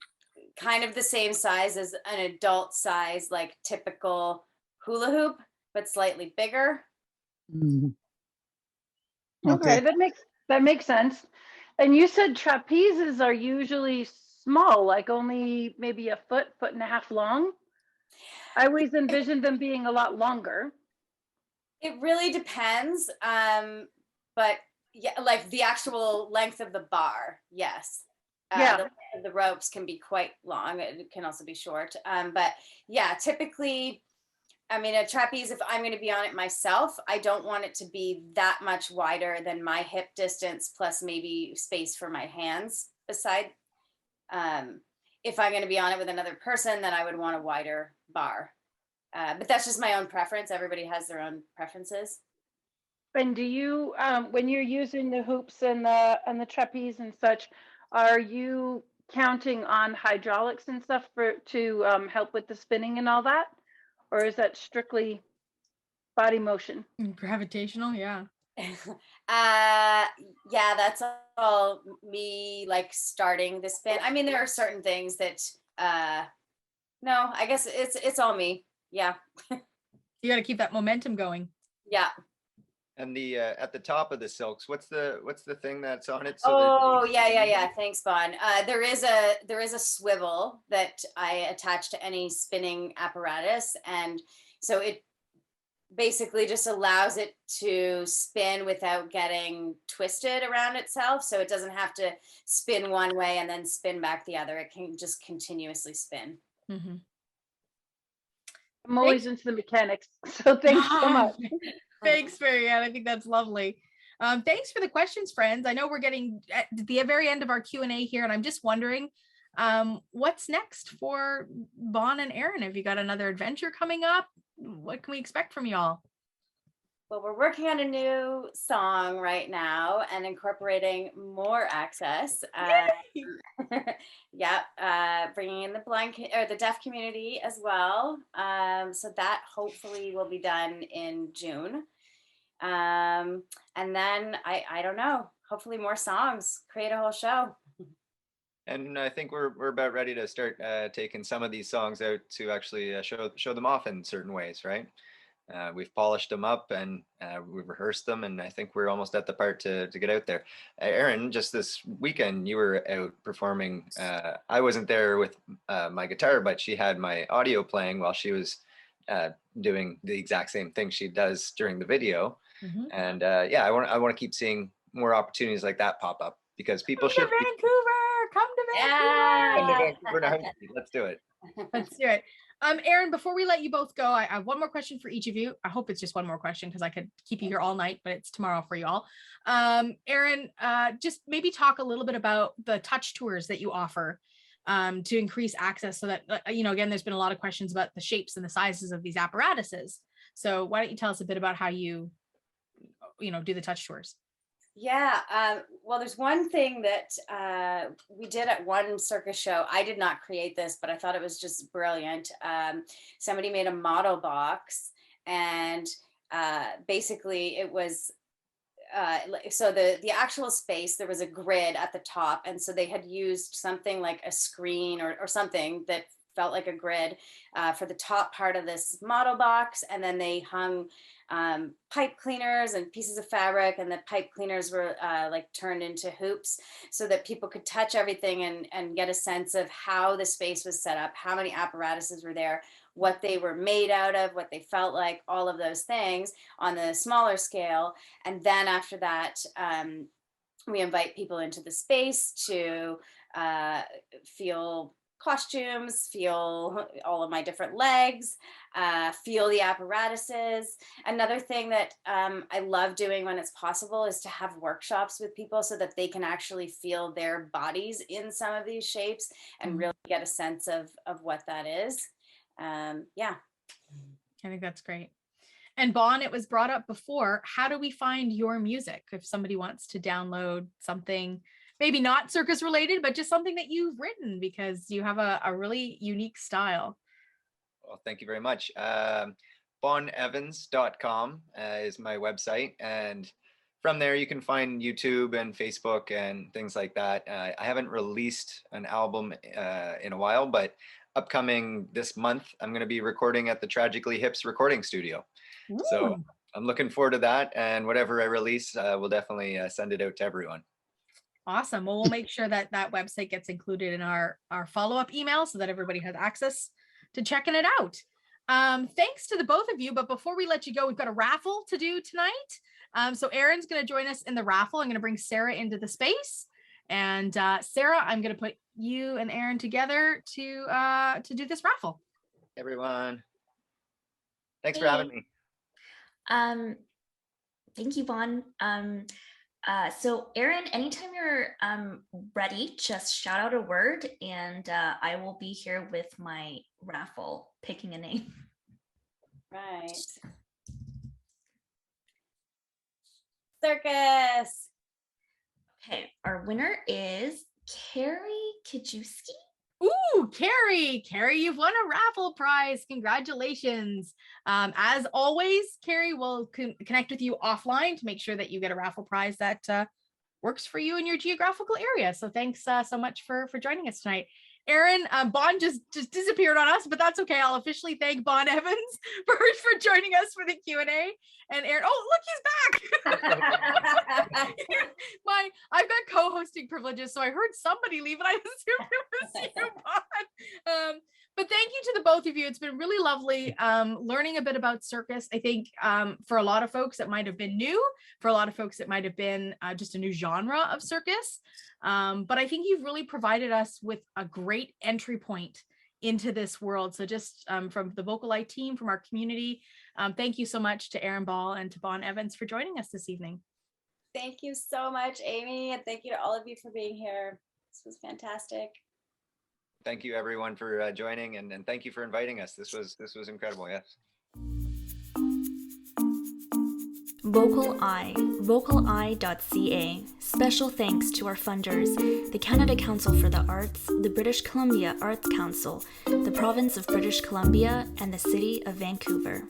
kind of the same size as an adult size, like typical hula hoop, but slightly bigger. Mhm. Okay, that makes sense. And you said trapezes are usually small, like only maybe a foot and a half long. I always envisioned them being a lot longer. It really depends. But yeah, like the actual length of the bar, yes. Yeah. The length of the ropes can be quite long. It can also be short. But yeah, typically, I mean, a trapeze, if I'm going to be on it myself, I don't want it to be that much wider than my hip distance plus maybe space for my hands beside. If I'm going to be on it with another person, then I would want a wider bar. But that's just my own preference. Everybody has their own preferences. And do you, when you're using the hoops and the trapeze and such, are you counting on hydraulics and stuff to help with the spinning and all that, or is that strictly body motion? Gravitational, yeah. Yeah, that's all me, like starting the spin. I mean, there are certain things that no, I guess it's all me. Yeah. You got to keep that momentum going. Yeah. And the at the top of the silks, what's the thing that's on it? Oh, yeah. Thanks, Bon. There is a swivel that I attach to any spinning apparatus, and so it basically just allows it to spin without getting twisted around itself. So it doesn't have to spin one way and then spin back the other. It can just continuously spin. Mm-hmm. I'm always into the mechanics, so thanks so much. Thanks, Marianne. I think that's lovely. Thanks for the questions, friends. I know we're getting at the very end of our Q&A here, and I'm just wondering, what's next for Bon and Erin? Have you got another adventure coming up? What can we expect from y'all? Well, we're working on a new song right now and incorporating more access. Bringing in the blind or the deaf community as well. So that hopefully will be done in June. And then I don't know, hopefully more songs, create a whole show. And I think we're about ready to start taking some of these songs out to actually show them off in certain ways, right? We've polished them up and we've rehearsed them, and I think we're almost at the part to get out there. Erin, just this weekend you were out performing. I wasn't there with my guitar, but she had my audio playing while she was doing the exact same thing she does during the video. Mm-hmm. And I want to keep seeing more opportunities like that pop up, because people should. Come to Vancouver. Vancouver. Let's do it. Let's do it. Erin, before we let you both go, I have one more question for each of you. I hope it's just one more question, because I could keep you here all night, but it's tomorrow for you all. Erin, just maybe talk a little bit about the touch tours that you offer to increase access, so that, again, there's been a lot of questions about the shapes and the sizes of these apparatuses. So why don't you tell us a bit about how you do the touch tours? Yeah, well, there's one thing that we did at one circus show. I did not create this, but I thought it was just brilliant. Somebody made a model box, and basically it was, so the actual space, there was a grid at the top, and so they had used something like a screen or something that felt like a grid for the top part of this model box, and then they hung pipe cleaners and pieces of fabric, and the pipe cleaners were like turned into hoops, so that people could touch everything and get a sense of how the space was set up, how many apparatuses were there, what they were made out of, what they felt like, all of those things on the smaller scale. And then after that, we invite people into the space to feel costumes, feel all of my different legs, feel the apparatuses. Another thing that I love doing when it's possible is to have workshops with people so that they can actually feel their bodies in some of these shapes and really get a sense of what that is. Yeah. I think that's great. And Bon, it was brought up before, how do we find your music if somebody wants to download something, maybe not circus related, but just something that you've written, because you have a really unique style? Well, thank you very much. bonevans.com is my website. And from there, you can find YouTube and Facebook and things like that. I haven't released an album in a while, but upcoming this month, I'm going to be recording at the Tragically Hips recording studio. Ooh. So I'm looking forward to that. And whatever I release, we'll definitely send it out to everyone. Awesome. Well, we'll make sure that that website gets included in our follow-up email so that everybody has access to checking it out. Thanks to the both of you. But before we let you go, we've got a raffle to do tonight. So Erin's going to join us in the raffle. I'm going to bring Sarah into the space. And Sarah, I'm going to put you and Erin together to do this raffle. Everyone, thanks for having me. Thank you, Bon. So Erin, anytime you're ready, just shout out a word and I will be here with my raffle, picking a name. Right. Circus. Okay, our winner is Carrie Kijewski. Ooh, Carrie, you've won a raffle prize. Congratulations. As always, Carrie will connect with you offline to make sure that you get a raffle prize that works for you in your geographical area. So thanks so much for joining us tonight. Erin, Bon just disappeared on us, but that's okay. I'll officially thank Bon Evans for joining us for the Q&A. And Erin, oh, look, he's back. I've got co-hosting privileges, so I heard somebody leave, and I assumed it was you, Bon. But thank you to the both of you. It's been really lovely learning a bit about circus. I think for a lot of folks, it might have been new. For a lot of folks, it might have been just a new genre of circus. But I think you've really provided us with a great entry point into this world. So just from the VocalEye team, from our community, thank you so much to Erin Ball and to Bon Evans for joining us this evening. Thank you so much, Amy. And thank you to all of you for being here. This was fantastic. Thank you everyone for joining and thank you for inviting us. This was incredible. Yes. VocalEye, vocaleye.ca. Special thanks to our funders, the Canada Council for the Arts, the British Columbia Arts Council, the Province of British Columbia, and the City of Vancouver.